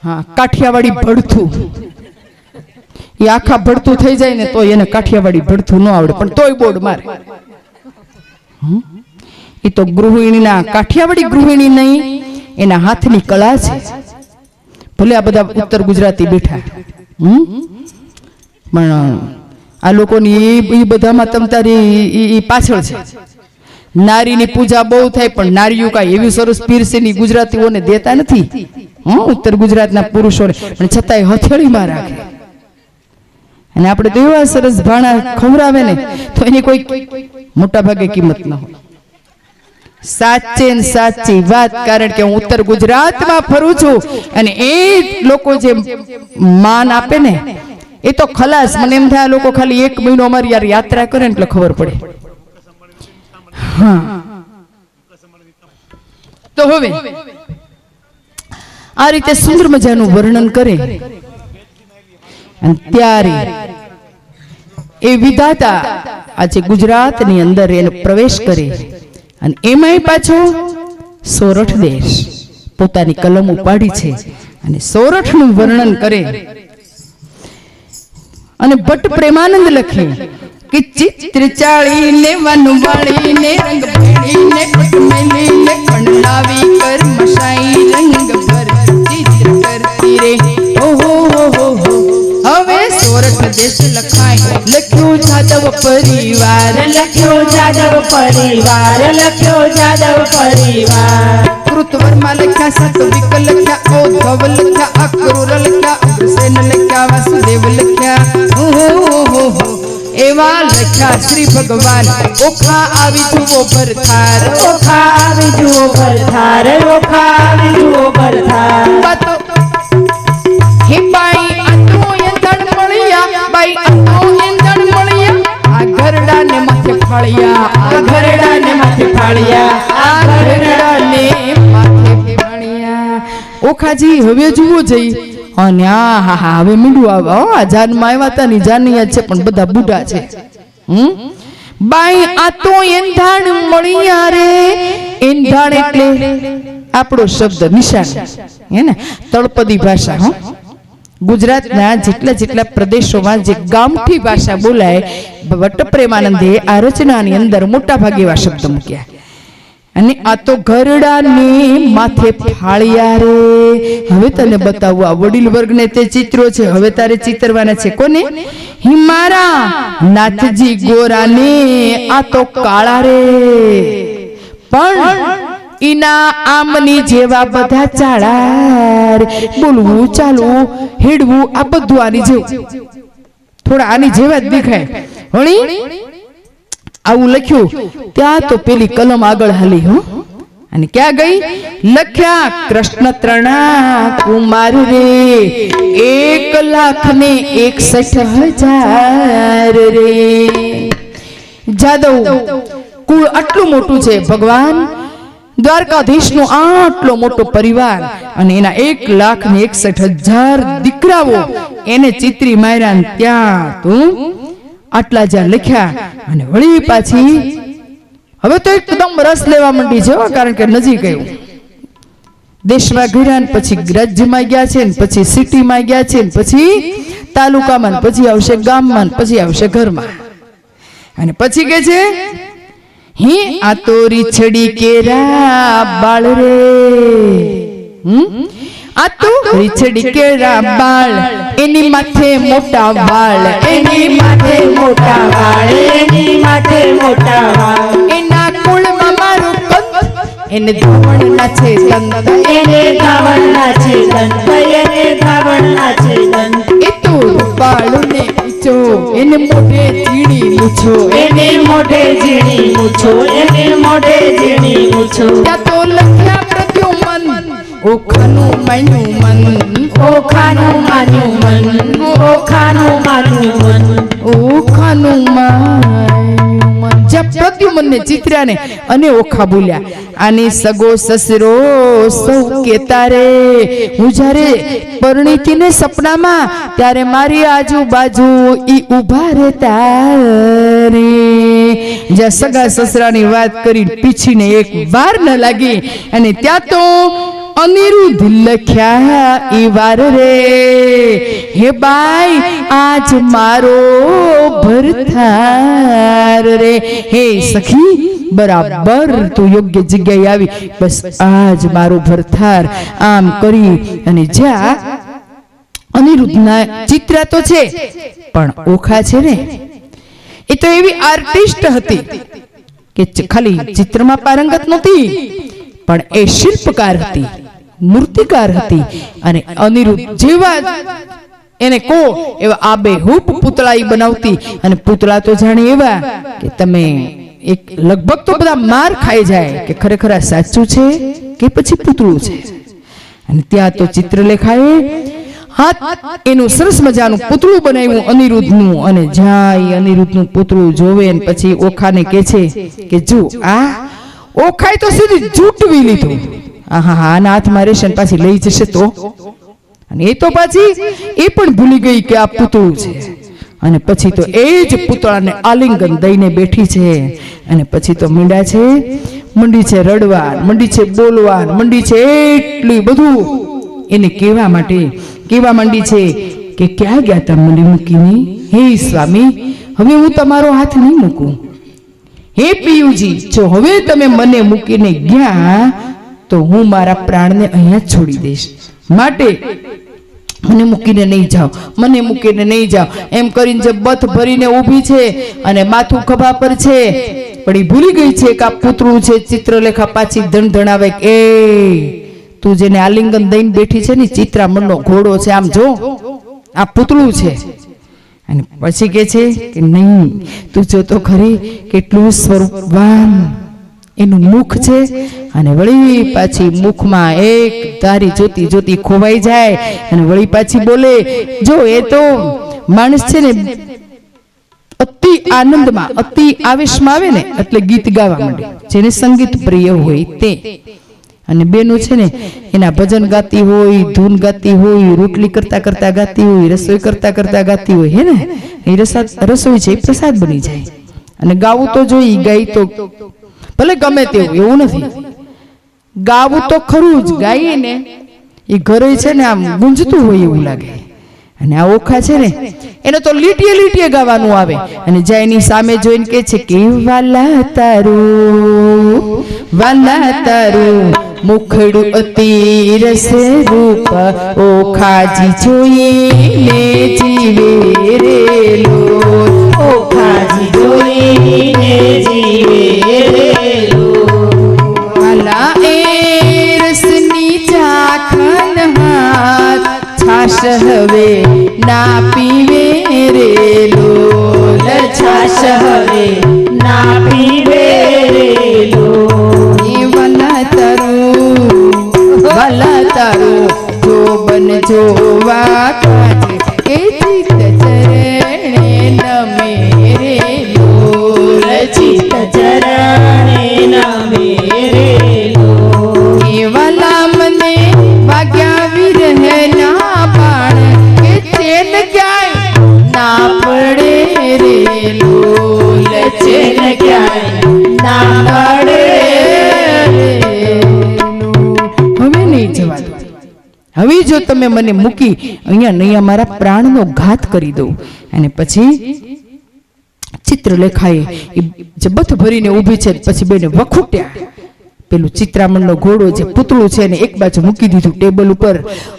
હા, કાઠિયાવાડી ભડથું, એ આખા ભડથું થઈ જાય ને તો એને કાઠિયાવાડી ભડથું ન આવડે, પણ તોય બોર્ડ મારે. એ તો ગૃહિણીના, કાઠિયાવાડી ગૃહિણી નહીં, એના હાથની કળા છે. ભલે આ બધા ઉત્તર ગુજરાતી બેઠા, પણ આ લોકોની એ બધામાં તમ તારી પાછળ છે. નારીની પૂજા બહુ થાય, પણ નારીઓ કાંઈ એવી સરસ પીરસીની ગુજરાતીઓને દેતા નથી, ઉત્તર ગુજરાતના પુરુષોને, પણ છતાંય હથેળીમાં રાખે. અને આપણે તો એવા સરસ ભાણા ખવડાવે ને તો એની કોઈ મોટા ભાગે કિંમત ન હોય. સાચે ને સાચી વાત, કારણ કે હું ઉત્તર ગુજરાતમાં ફરું છું અને એ લોકો જે માન આપે ને એ તો ખલાસ. મને એમ થાય લોકો ખાલી 1 મહિનો અમારી યાર યાત્રા કરે ને એટલે ખબર પડે. હા, તો હવે આ રીતે સુંદર મજાનું વર્ણન કરે અને ત્યારે એ વિધાતા આજે ગુજરાતની અંદર એનો પ્રવેશ કરે અને એમાંય પાછો સોરઠ દેશ પોતાની કલમ ઉપાડી છે અને સોરઠનું વર્ણન કરે. અને ભટ્ટ પ્રેમાનંદ લખે કે ચિત્ર ચાળીને વનવાળીને રંગ ભેળીને પટમેલીને કંડાવી કર મસાઈ રંગ ભર ચિત્ર કરતી રે. ઓહો હો હો, હવે સોરઠ દેશ લખાય, લખ્યું જાદવ પરિવાર, લખ્યો જાદવ પરિવાર, લખ્યો જાદવ પરિવાર. કૃતવર્મા લખ્યા, સાત્વિક લખ્યા, ઔદ્ધવ લખ્યા, અક્રૂર લખ્યા, ઉગ્રસેન લખ્યા, વાસુદેવ લખ્યા. એવા લખ્યા શ્રી ભગવાન. ઓખા આવી જુઓ ભરથાર, ઓખા આવી જુઓ ભરથાર, ઓખા આવી જુઓ ભરથાર. હે બાઈ આતો એંધણ મળ્યા, બાઈ આતો એંધણ મળ્યા, આ ઘરડાને માથે ફાળ્યા, આ ઘરડાને માથે ફાળ્યા, આ ઘરડાને માથે ફાળ્યા. ઓખાજી હવે જુઓ જઈ અને હા હા હવે મીંડું આવે. આ જાનમાં આવ્યા હતા ને જાની યાદ છે, પણ બધા બુઢા છે. બાઈ આ તો એંધાણ મળ્યા રે. એંધાણ એટલે આપણો શબ્દ નિશાન, હે ને, તળપદી ભાષા. હો, ગુજરાતના જેટલા જેટલા પ્રદેશોમાં જે ગામઠી ભાષા બોલાય, ભટ્ટ પ્રેમાનંદે આ રચનાની અંદર મોટા ભાગે એવા શબ્દ મૂક્યા. અને આ તો ઘરડાને માથે ફાળ્યા રે. હવે તને બતાવું આ વડીલ વર્ગને તે ચિત્રો છે, હવે તારે ચિતરવાના છે. કોને? હિમારા નાથજી ગોરાને આ તો કાળા રે, પણ ઈના આમની જેવા બધા ચાળા. બોલવું, ચાલવું, હેડવું આ બધું આની જેવું, થોડા આની જેવા જ દેખાય. હણી આવું લખ્યું ત્યાં તો પેલી કલમ આગળ હાલી. હો, અને ક્યાં ગઈ? લખ્યા કૃષ્ણ ત્રણા કુમાર રે, 1,61,000 રે. જાદવ કુળ આટલું મોટું છે. ભગવાન દ્વારકાધીશનો આટલો મોટો પરિવાર અને એના 1,61,000 દીકરાઓ એને ચિત્રી માર્યા. ત્યાં તું આટલા જ્યાં લખ્યા અને વળી પાછી હવે તો એકદમ રસ લેવા માંડી છે, કારણ કે નજીક આવ્યું. દેશમાં ગયા ને પછી રાજ્યમાં ગયા છે ને પછી સિટીમાં ગયા છે ને પછી તાલુકામાં, પછી આવશે ગામમાં, પછી આવશે ઘરમાં. અને પછી કે છે હી આ તો રીછડી કેરા બાળ રે. આ તો રીછડી કેરા બાળ, એની માથે મોટા વાળ, એની માથે મોટા વાળ, એની માથે મોટા વાળ. એના કુળમાં મારું કંદ, એને ધાવણના છે દંત, એને ધાવણના છે દંત, એને ધાવણના છે દંત. એ તો રૂપાળું ને ઊંચો, એને મોઢે ઝીણી મૂછો, એને મોઢે ઝીણી મૂછો, એને મોઢે ઝીણી મૂછો. ત્યાં તો લખ્યા પ્રદ્યુમન, ઓખાનું માન્યું મન, ઓખાનું માન્યું મન, ઓખાનું માન્યું મન, ઓખાનું માન્યું બંને ચિત્રાને અને ઓખા બોલ્યા, આની સગો સસરો સૌ કેતા રે, હું જ્યારે પરણીતી ને સપનામાં ત્યારે મારી આજુબાજુ ઈ ઉભા રહેતા રે. જ્યાં સગા સસરાની વાત કરી પીછીને એક વાર ન લાગી અને ત્યાં તો અનિરુદ્ધ લખ્યા ઈ વાર રે, હે બાઈ આજ મારો ભરથાર રે. હે સખી બરાબર તું યોગ્ય જગ્યાએ આવી, બસ આજ મારો ભરથાર. આમ કરી અને જ્યાં અનિરુદ્ધના ચિત્ર તો છે પણ ઓખા છે ને એ તો એવી આર્ટિસ્ટ હતી કે ખાલી ચિત્રમાં પારંગત નહોતી પણ એ શિલ્પકાર હતી, મૂર્તિકાર હતી. અને અનિરુદ્ધ જેવા એને કો એવા આબેહૂબ પૂતળા બનાવતી. અને પૂતળા તો જાણે એવા કે તમે એક લગભગ તો બધા માર ખાઈ જાય કે ખરેખર આ સાચું છે કે પછી પૂતળું છે. અને ત્યાં તો ચિત્રલેખાએ હાથ એનું સરસ મજાનું પૂતળું બનાવ્યું અનિરુદ્ધનું. અને જાય અનિરુદ્ધનું પૂતળું જોવે ને પછી ઓખાને કહે છે કે જો આ ઓખાય તો સીધી જૂટવી લીધું. આહા આના હાથમાં રહેશે ને પાછી લઈ જશે તો. અને એ તો પાછી એ પણ ભૂલી ગઈ કે આ પૂતળું છે. અને પછી તો એ જ પૂતળાને આલિંગન દઈને બેઠી છે. અને પછી તો મીંડા છે મંડી છે રડવા, મંડી છે બોલવા, મંડી છે એટલું બધું એને કહેવા માંડી છે કે ક્યાં ગયા તા મને મૂકીને? હે સ્વામી હવે હું તમારો હાથ નહીં મૂકું. હે પિયુજી જો હવે તમે મને મૂકીને ગયા તો હું મારા પ્રાણને અહીંયા જ છોડી દઈશ, માટે મને મૂકીને નહીં જાઓ, મને મૂકીને નહીં જાઓ. એમ કરીને જે બથ ભરીને ઊભી છે અને માથું ખભા પર છે પણ એ ભૂલી ગઈ છે કે આ પૂતળું છે. ચિત્રલેખા પાછી ધણધણાવે એ તું જેને આલિંગન દઈને બેઠી છે ને ચિત્રામણનો ઘોડો છે, આમ જો આ પૂતળું છે. અને પછી કે છે કે નહીં તું જો તો ખરી કેટલું સ્વરૂપવાન એનું મુખ છે. અને વળી પાછી મુખમાં એક ધારી જોતી જોતી ખોવાઈ જાય અને વળી પાછી બોલે, જો એ તો માણસ છે ને અતિ આનંદમાં અતિ આવેશમાં આવે ને એટલે ગીત ગાવા માંડે, જેને સંગીત પ્રિય હોય તે. અને બેનો છે ને એના ભજન ગાતી હોય, ધૂન ગાતી હોય, રોટલી કરતા કરતા ગાતી હોય, રસોઈ કરતા કરતા ગાતી હોય. હે ને એ રસોઈ છે એ પ્રસાદ બની જાય. અને ગાવું તો જોઈ ગાય તો ભલે ગમે તેવું એવું નથી, ગાવું તો ખરું જ. ગાઈએ ને એ ઘરે છે ને આમ ગુંજતું હોય એવું લાગે. અને આ ઓખા છે ને એને તો લીટીએ લીટીએ ગાવાનું આવે. અને જ્યાં એની સામે જોઈને કે છે કે વાલા તારું મુખડું અતિ રસ રૂપ, ઓખાજી જોઈને જીવે રે લો, ઓખાજી જોઈને જીવે રે લો. વાલા એ રસની ચાખન હાથ છાશ હવે ના પીવે રે લો, છાશ હવે ના પીવે રે લો. વાલા તારું જો બન જોવા કાજે એ ચિત્ત ચરણે નમે રે લો, ચિત્ત ચરણે નમે રે લો. એ વાલા મને વાગ્યા વિરહના બાણ કે ચેન ક્યાંય ના પડે રે લો, ચેન ક્યાંય ના પડે. હવે જો તમે મને મૂકી અહીંયા મારા પ્રાણનો ઘાત કરી દઉં. અને પછી ચિત્રલેખાએ બથ ભરીને ઊભી છે પછી બેને વખૂટ્યા. પેલું ચિત્રામણનો ઘોડો જે પૂતળું છે ને એક બાજુ મૂકી દીધું ટેબલ ઉપર.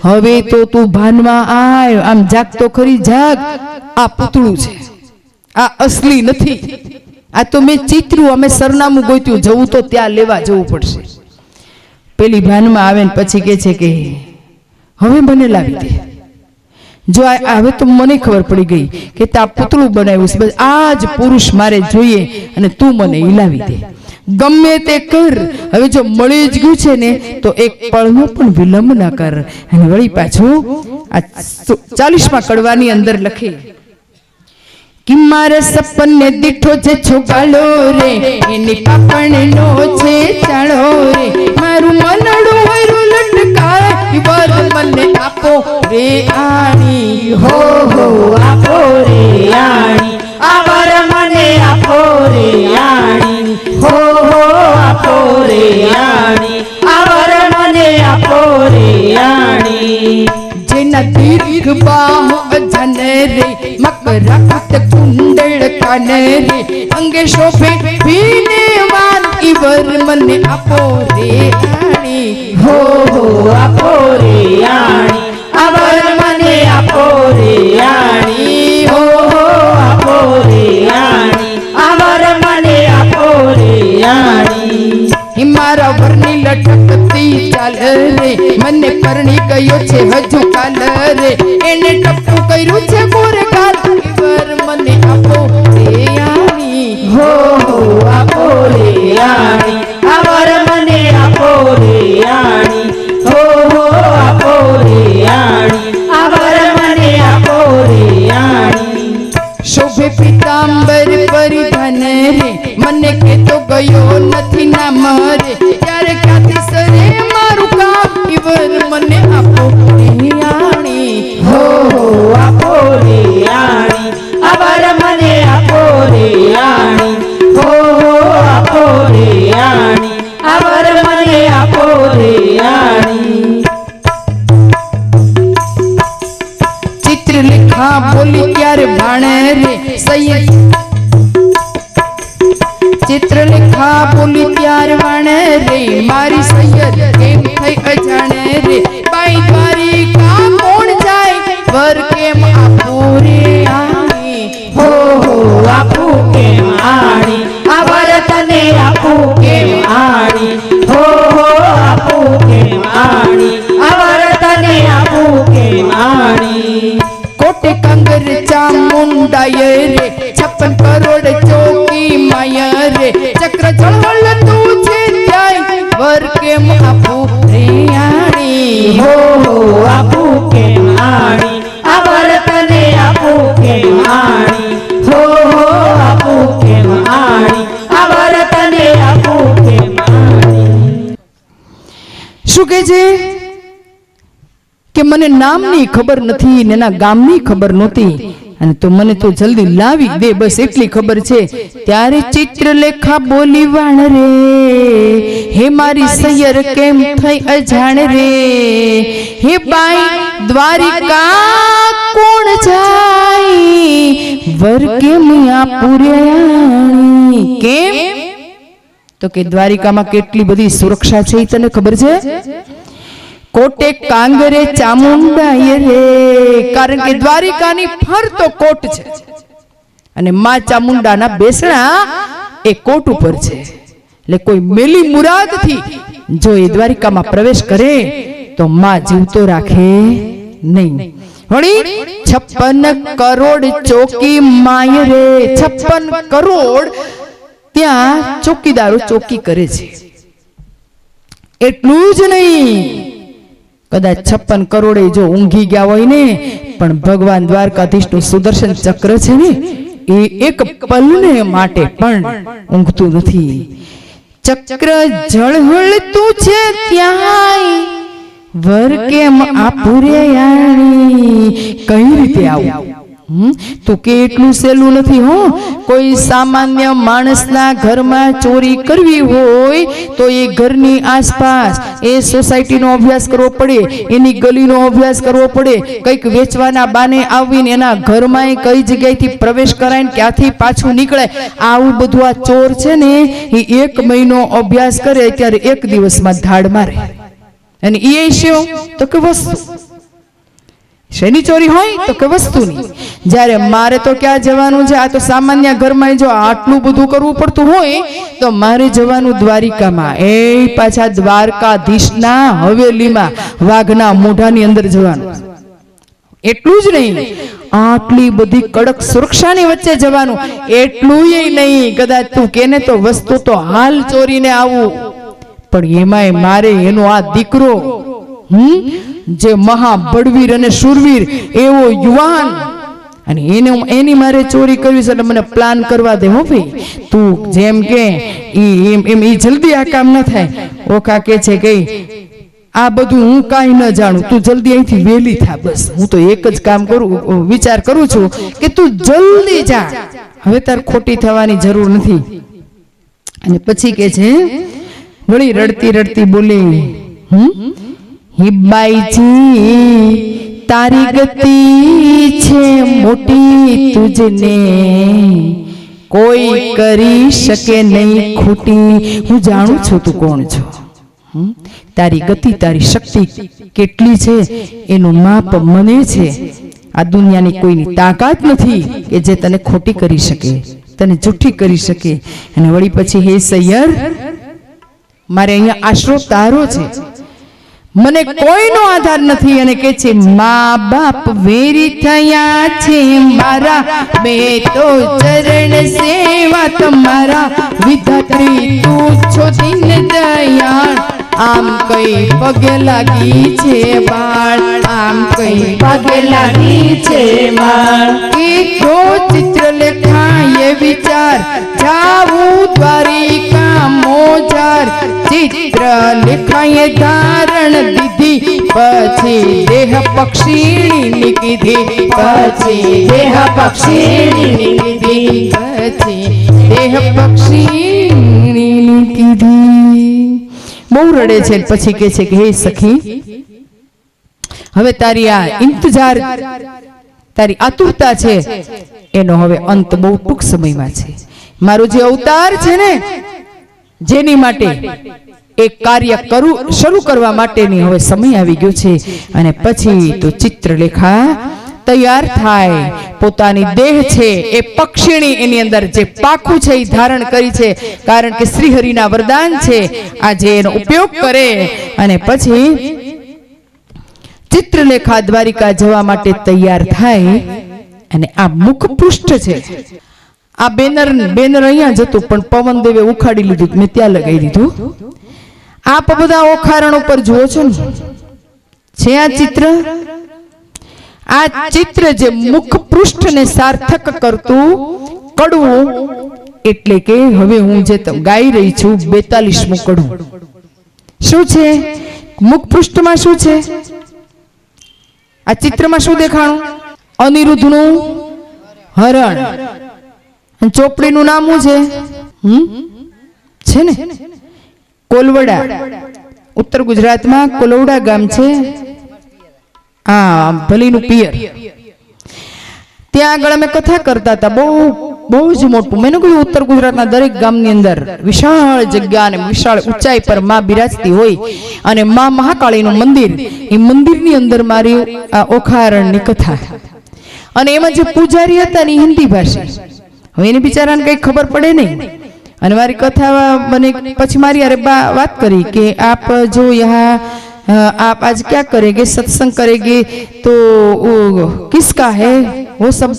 હવે તો તું ભાનમાં આય, આમ જાગ તો ખરી જાગ, આ પૂતળું છે, આ અસલી નથી. આ તો મેં ચિત્રું, અમે સરનામું ગોત્યું, જવું તો ત્યાં લેવા જવું પડશે. પેલી ભાનમાં આવે ને પછી કે છે કે હવે મને લાવી દે. જો હવે તો મને ખબર પડી ગઈ કે તા પૂતળું બનાવ્યું છે, બસ આ જ પુરુષ મારે જોઈએ અને તું મને લાવી દે, ગમે તે કર. હવે જો મળી જ ગયું છે ને તો એક પળનો પણ વિલંબ ના કર. અને વળી પાછું આ 40મા કડવાની અંદર લખે कि मारे सपने दिठो जे छुगालो रे एनी पापणनो छे चाळो रे मारू मनडू होयरू लटकाय वर मने आपो रे आणी हो हो आपो रे आणी आवर मने आपो रे आणी हो हो आपो रे आणी आवर मने आपो रे आणी जेना दीर्घ बाहु अजन रे मकरकुट कुंडल कान रे अंगे शोभे भीने वान इवर मने आपो रे आणी हो हो आपो रे आणी आवर मने आपो रे आणी हो हो आपो रे आणी आवर मने आपो रे आणी हिमारा वरनी लटकती चाल रे मने परणी गयो छे हजू काल रे एने टप्पू कर्યું છે મોર કાલ ઈવર મને આપો રે આણી हो हो आपो रे आणी आवर मने आपो रे आणी हो हो आपो रे आणी आवर मने आपो रे आणी शोभे पीतांबर परिधान रे मने के तो गयो નથી નામ રે ત્યારે ક્યાંથી સરે મારું કામ ઈવર મને આપો રે આણી हो हो आपो रे आणी आवर मने आपो रे आणी हो हो आपो रे आणी आवर मने आपो रे आणी चित्रलेखा बोली ત્યારે ભાણે રે સૈયદ चित्रलेखा बोली ત્યારે વાણે રે મારી સૈયદ કેમ થઈ અજાણે રે બાઈ દ્વારિકા કોણ જાય વર કેમ આપો રે આણી हो हो आपू केम आणी आवर तने आपू केम आणी हो हो आपू केम आणी आवर तने आपू केम आणी कोटे कंगर चामुंडाय रे 56 करोड़ चौकी माया रे चक्र जळवळ तू छे जाय वर केम आपो रे आणी हो हो आपू केम आणी आवर तने आपू केम आणी हो हो आपू केम आणी आवर तने आपू केम आणी શું કહે છે કે મને નામની ખબર નથી ને એના ગામની ખબર નહોતી અને તો મને તો જલ્દી લાવી દે બસ એટલી ખબર છે ત્યારે ચિત્રલેખા બોલી વાણ રે હે મારી સૈયર કેમ થઈ અજાણ રે હે બાઈ દ્વારિકા કોણ જાય વર કેમ આપુર્યાણી કેમ તો કે દ્વારિકામાં કેટલી બધી સુરક્ષા છે એ તને ખબર છે કોટે કાંગરે ચામુંડાય રે કારણ કે દ્વારિકાની ફરતો કોટ છે અને માં ચામુંડાના બેસણા એ કોટ ઉપર છે એટલે કોઈ મેલી મુરાદથી જો એ દ્વારિકામાં પ્રવેશ કરે તો માં જીવતો રાખે નહીં વળી 56 કરોડ ચોકી માય રે 56 કરોડ ત્યાં ચોકીદારો ચોકી કરે છે એટલું જ નહીં કદાચ 56 કરોડે જો ઊંઘી ગયા હોય ને પણ ભગવાન દ્વારકાધીશનું સુદર્શન ચક્ર છે ને એ એક પલને માટે પણ ઊંઘતું નથી ચક્ર ઝળહળતું છે ત્યાંય વર કેમ આપુર્યાણી કઈ રીતે આવું તો કેટલું સહેલું નથી હો કોઈ સામાન્ય માણસના ઘરમાં ચોરી કરવી હોય તો એ ઘરની આસપાસ એ સોસાયટીનો અભ્યાસ કરવો પડે એની ગલીનો અભ્યાસ કરવો પડે કંઈક વેચવાના બાને આવીને એના ઘરમાં કઈ જગ્યાએથી પ્રવેશ કરાય ને ક્યાંથી પાછું નીકળે આવું બધું આ ચોર છે ને એ 1 મહિનો અભ્યાસ કરે ત્યારે 1 દિવસમાં ધાડ મારે અને એ શું તો કે વસ્તુ શેની ચોરી હોય તો કે વસ્તુની જ્યારે મારે તો ક્યાં જવાનું છે આ તો સામાન્ય ઘરમાં જો આટલું બધું કરવું પડતું હોય તો મારે જવાનું દ્વારિકામાં એ પાછા દ્વારકાધીશના હવેલીમાં વાઘના મોઢાની અંદર જવાનું એટલું જ નહીં આટલી બધી કડક સુરક્ષાની વચ્ચે જવાનું એટલુંય નહીં કદાચ તું કેને તો વસ્તુ તો હાલ ચોરીને આવું પણ એમાંય મારે એનો આ દીકરો જે મહા બળવીર અને શૂરવીર એવો યુવાન અને એની મારે ચોરી કરવી છે, એટલે મને પ્લાન કરવા દે હો ભાઈ, તું જેમ કે એમ જલ્દી આ કામ ન થાય. ઓખા કે છે કે આ બધું હું કાંઈ ન જાણું, તું જલ્દી અહીંથી વહેલી થા, બસ હું તો એક જ કામ વિચાર કરું છું કે તું જલ્દી જા, હવે તાર ખોટી થવાની જરૂર નથી. અને પછી કે છે વળી રડતી રડતી બોલે, હિબાઈજી તારી ગતિ છે મોટી, તુજને કોઈ કરી શકે નહીં ખોટી. હું જાણું છું તું કોણ છો, તારી ગતિ તારી શક્તિ કેટલી છે એનું માપ મને છે. આ દુનિયાની કોઈની તાકાત નથી કે જે તને ખોટી કરી શકે, તને જુઠ્ઠી કરી શકે. અને વળી પછી હે સૈયર, મારે અહીંયા આશરો તારો છે, મને કોઈનો આધાર નથી. અને કે છે મા બાપ વેરી થયા છે મારા, મેં તો ચરણ સેવા તમારા, વિધાત્રી તું છો દીન દયાળ, આમ કઈ પગે લાગી છે બાળ, આમ કઈ પગે લાગી છે બાળ. કીધો ચિત્રલેખાએ વિચાર, જાવું દ્વારિકા મોજાર, ચિત્રલેખાએ ધારણ દીધી, પછી દેહ પક્ષીની કીધી, પછી દેહ પક્ષીની કીધી, પછી દેહ પક્ષીની કીધી. બહુ રડે છે. પછી કે છે કે હે સખી, હવે તારી આ ઇંતજાર, તારી આતુરતા છે એનો હવે અંત બહુ ટૂંક સમયમાં છે. મારો જે અવતાર છે ને, જેની માટે એક કાર્ય શરૂ કરવા માટેની હવે સમય આવી ગયો છે. અને પછી તો ચિત્રલેખા તૈયાર થાય, પોતાની દેહ છે એ પક્ષીણી, એની અંદર જે પાખું છે એ ધારણ કરી છે, કારણ કે શ્રીહરિના વરદાન છે. આજે એનો ઉપયોગ કરે અને પછી ચિત્રલેખા દ્વારિકા જવા માટે તૈયાર થાય. અને આ મુખ પૃષ્ઠ છે, આ બેનર અહીંયા જતું, પણ પવનદેવે ઉખાડી લીધું, મેં ત્યાં લગાવી દીધું. આપ બધા ઓખારણ ઉપર જુઓ છો ને, છે આ ચિત્ર. આ ચિત્ર જે મુખ પૃષ્ઠને સાર્થક કરતું કડવું, એટલે કે હવે હું જે ગાઈ રહી છું 42મું કડવું. શું છે મુખ પૃષ્ઠમાં? શું છે આ ચિત્રમાં? શું દેખાણું? અનિરુદ્ધનું હરણ. ચોપડીનું નામ શું છે ને? કોલવડા. ઉત્તર ગુજરાતમાં કોલવડા ગામ છે, હા, ભલીનું પિયર. ત્યાં આગળ અમે કથા કરતા હતા, બહુ જ મોટું. મેં કહ્યું ઉત્તર ગુજરાતના દરેક ગામની અંદર વિશાળ જગ્યા અને વિશાળ ઊંચાઈ પર માં બિરાજતી હોય, અને માં મહાકાળીનું મંદિર, એ મંદિરની અંદર મારી આ ઓખારણની કથા. અને એમાં જે પૂજારી હતા ને હિન્દી ભાષી, હવે એને બિચારાને કઈ ખબર પડે નહીં. અને મારી કથા મને પછી મારી અરે વાત કરી કે આપ જો યહાં आप आज क्या करेंगे, सत्संग करेंगे तो वो किसका है, वो सब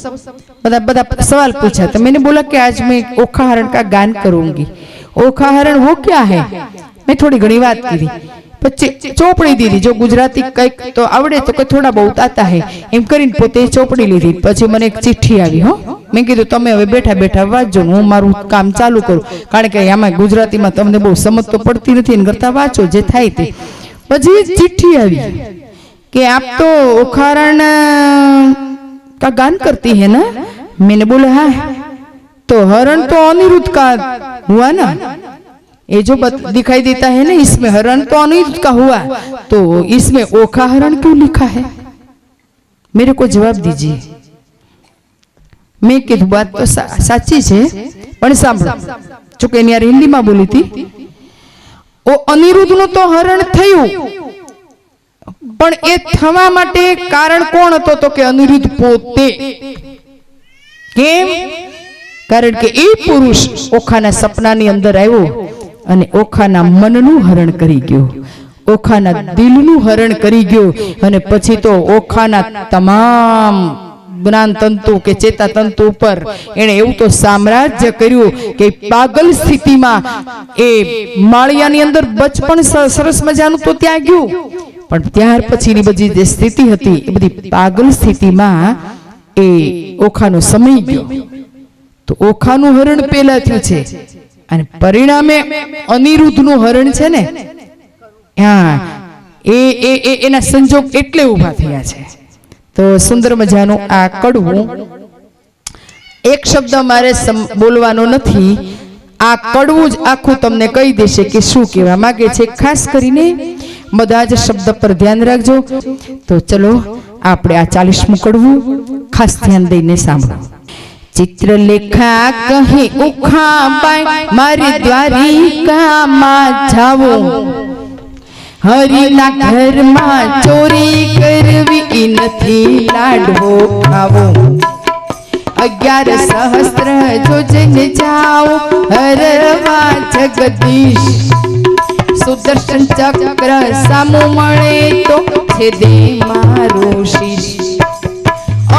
बड़ा सवाल पूछा. तो मैंने बोला कि आज मैं ओखा हरण का गान करूंगी. ओखा हरण वो क्या है, मैं थोड़ी घनी बात की. પછી ચોપડી દીધી, જો ગુજરાતી કઈક તો આવડે તો કઈ થોડા બહુ આતા હે એમ કરીને પોતે ચોપડી લીધી. પછી મને એક ચિઠ્ઠી આવી. મેં કીધું તમે હવે બેઠા બેઠા વાંચજો, હું મારું કામ ચાલુ કરું, કારણ કે આમાં ગુજરાતીમાં તમને બહુ સમજ તો પડતી નથી, ને કરતા વાંચો જે થાય તે. પછી चिट्ठी આવી कि आप तो ओखारण का गान करती है ना. मैंने बोला हाँ. तो हरण तो अनिरुद्ध का हुआ ना, ये जो दिखाई देता है ना, इसमें हरण तो अनिरुद्ध का हुआ, तो इसमें ओखा हरण क्यों लिखा है, मेरे को जवाब दीजिए. मैं कीधु बात तो साची है, पण सांभळो, चूंकि एनी यार हिंदी में बोली थी. ओ अनिरुद्धનું તો હરણ થયું, પણ એ થવા માટે કારણ કોણ હતો? તો કે અનિરુદ્ધ પોતે. કેમ? કારણ કે એ પુરુષ ઓખાના સપનાની અંદર આવ્યો અને ઓખાના મનનું હરણ કરી ગયો, ઓખાના દિલનું હરણ કરી ગયો. અને પછી તો ઓખાના તમામ જ્ઞાન તંતુ કે ચેતા તંતુ ઉપર એને એવું તો સામ્રાજ્ય કર્યું કે પાગલ સ્થિતિમાં એ માળિયાની અંદર બચપણ સરસ મજાનું તો ત્યાં ગયું, પણ ત્યાર પછીની બધી જે સ્થિતિ હતી એ બધી પાગલ સ્થિતિમાં એ ઓખાનો સમય ગયો તો ઓખાનું હરણ પેલા થયું છે અને પરિણામે અનિરુદ્ધનું હરણ છે ને હા એના સંજોગ એટલે ઊભા થયા છે. તો સુંદર મજાનું આ કડવું એક શબ્દ મારે બોલવાનો નથી, આ કડવું જ આખું તમને કહી દેશે કે શું કહેવા માંગે છે. ખાસ કરીને બધા જ શબ્દ પર ધ્યાન રાખજો. તો ચલો આપણે આ 40મું કડવું ખાસ ધ્યાન દઈને સાંભળો. ચિત્રલેખા કહે ઉખાબાઈ મારી દ્વારિકામાં જાવું, હરિના ઘરમાં ચોરી કરવી નથી લાડવો ખાવો, 11 સહસ્ત્ર જોજને જાઓ હરવા જગદીશ, સુદર્શન ચક્ર સામુ મળે તો છેદે મારો શીશ.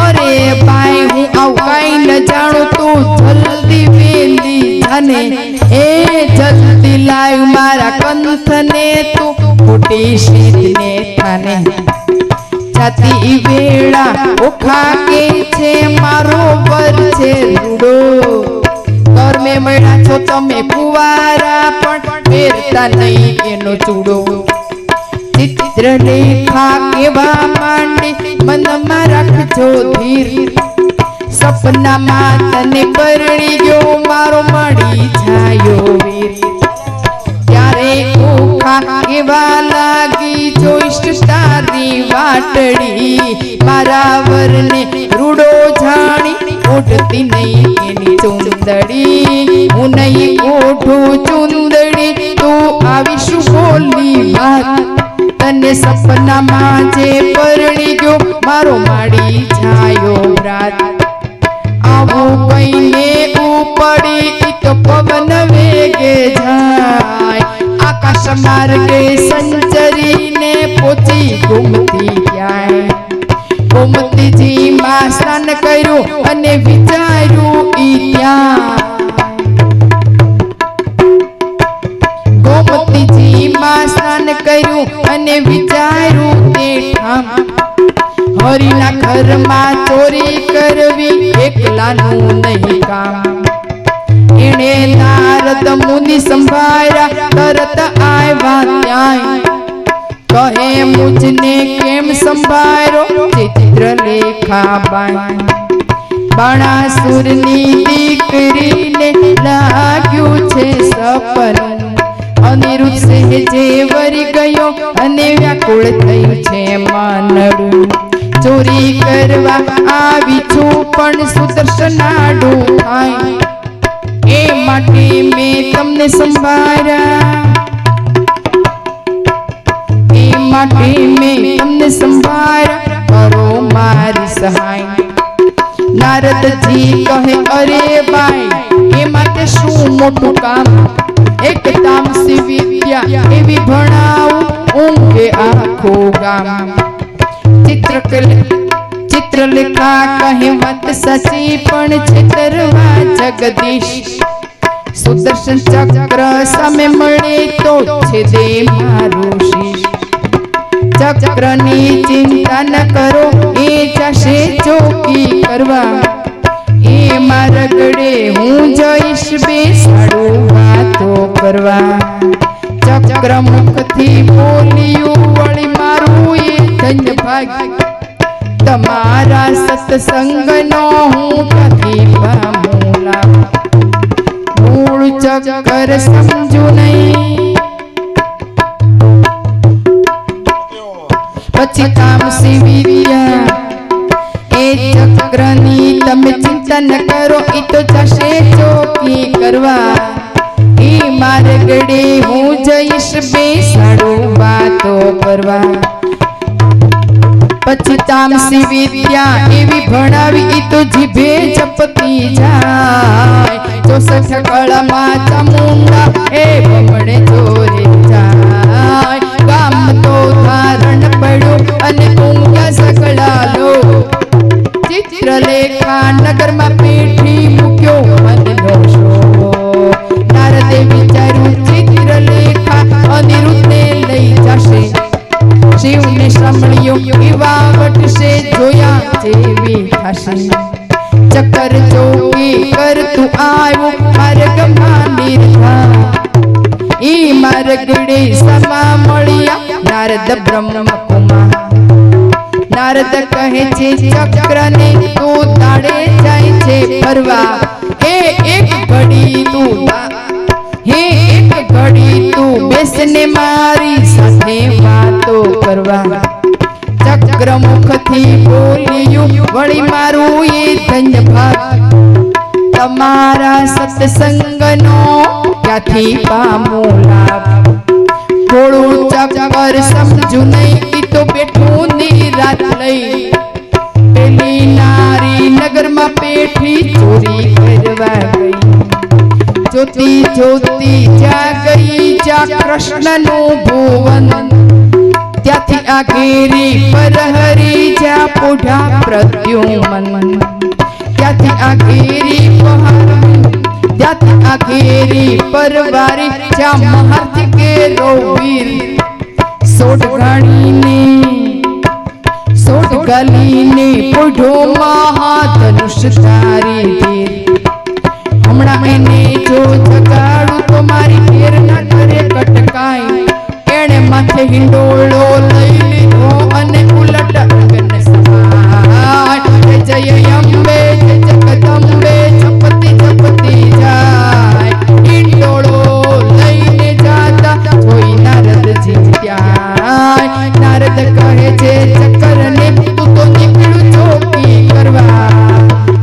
અરે ભાઈ હું આવું કઈ ન જાણું, તું જલ્દી વેલી જાને, એ જલ્દી લાવ મારા કંથને, તું ખોટી શીતને થાને. જાતી વેળા ઓખા કે છે મારો વર છે રૂડો, કર્મે મળ્યા છો તમે કુવારા પણ પહેરતા નહીં એનો ચૂડો. ચિત્રલેખા કેવા માંડી મનમાં રાખજો ધીર, સપનામાં તને પરણી ગયો મારો મળી છાયો વીર. ત્યારે ઓખા કેવા લાગી જોઈશ તારી વાટડી, મારા વરને રૂડો જાણી ઓઢતી નહીં એની ચુંદડી. હું નહીં ઓઢું ચુંદડી તું આવીશું બોલી વાત, તને સપનામાં જે પરણી ગયો મારો માડી છાયો રાત. આવું કઈને ઉપડી તો પવન વેગે જાય, આકાશ માર્ગે સંચરીને પહોંચી ગોમતી ક્યાંય. ગોમતીજી માં સ્નાન કર્યું અને વિચાર્યું ઈ ત્યાં, ગોમતીજી માં સ્નાન કર્યું અને વિચાર્યું તે ઠામ. હરિના ઘરમાં ચોરી કરવી એકલાનું નહીં કામ. એણે નારદ મુનિ સંભાળ્યા તરત આવ્યા ત્યાંય, કહે મુજને કેમ સંભાળ્યો ચિત્રલેખા બાઈ. બાણાસુરની દીકરીને લાગ્યું છે સપનું, અનિરુદ્ધ સહેજે વરી ગયો અને વ્યાકુળ થયું છે માનડું. ચોરી કરવા આવી છું પણ સુદર્શન આડું થાય, એ માટે મેં તમને સંભાળ્યા, એ માટે મેં તમને સંભાળ્યા, કરો મારી સહાય. નારદજી કહે અરે બાઈ એ માટે શું મોટું કામ, એક તામસી વિદ્યા એવી ભણાવું ઊંઘે આખું ગામ. ચિત્રલેખા કહે વાત સાચી પણ છેતરવા જગદીશ, સુદર્શન ચક્ર સામે મળે તો છેદે મારું શીશ. ચક્રની ચિંતા ન કરો એ જશે ચોકી કરવા, એ મારા ગળે હું જઈશ બેસાડું વાતો કરવા. ચક્ર મુખથી બોલ્યું વળી મારું એ ધન્ય ભાગ, તમારા સત્સંગનો હું ક્યાંથી પામું લાભ. મૂળ ચક્કર સમજુ નહીં પછી તામસી વિદ્યા, એ ચક્રની તમે ચિંતા ન કરો એ તો જશે ચોકી કરવા, એ મારે ગળે હું જઈશ બેસાડું વાતો કરવા. પછી તામસી વિદ્યા એવી ભણાવી ઈ તો જીભે જપતી જાય, 64 કળામાં ચામુંડા એ બમણે જોરે જાય. ગામ તો ધારણ પડ્યું અને ઊંઘ્યા સકળા લો, ચિત્રલેખા નગરમાં પેઠી મૂક્યો મનનો શો. નારદે વિચાર્યું ચિત્રલેખા અનિરુદ્ધને લઈ જશે, શિવને સાંભળ્યો એવા વટશે જોયા જેવી થાશે ચક્કર ચોકી કર તું આવ્યું માર્ગમાં નિર્ધાર ઈ માર્ગડે સમા મળ્યા નારદ બ્રહ્મ કુમાર નારદ કહે છે ચક્રને તું તાળે જાય છે ફરવા એક ઘડી તું એક ઘડી તું બેસને મારી સાથે વાતો કરવા ચક્ર મુખથી બોલ્યું વળી મારું એ ધન્ય ભાગ તમારા સત્સંગનો ક્યાંથી પામું લાભ થોડું ચક્કર સમજુ નહીં ઈ તો બેઠું નિરાત લઈ પેલી નારી નગરમાં પેઠી ચોરી કરવા ગઈ જોતી જોતી જ્યાં ગઈ જ્યાં કૃષ્ણનું ભુવન ત્યાંથી આ ઘેરી પર હરી જ્યાં પોઢા પ્રદ્યુમન ત્યાંથી આ ઘેરી ત્યાંથી આ ઘેરી પરવારી જ્યાં મહારથી કેરો વીર સોટ ગાલીને પોઢો મહાધનુષ ધારી ધીર હમણાં એને જો જગાડું તો મારી ઘેર ના કરે કટકાય એણે માથે હિંડોળો લઈ લીધો અને ઉલટ અંગન સમાય જય અંબે જય જગદંબે જપતી જપતી જાય હિંડોળો લઈને જાતા જોઈ નારદજી ત્યાં નારદ કહે છે ચક્કરને તું તો નીકળ્યું ચોકી કરવા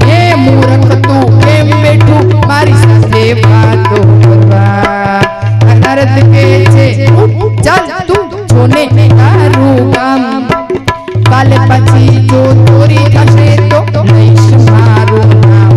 હે મૂર્ખ તું કેમ બેઠું મારી સાથે વાતો કરવા નારદ કહે છે ચાલ તું જોને તારું કામ કાલે પછી જો ચોરી થશે તો લઈશ મારું નામ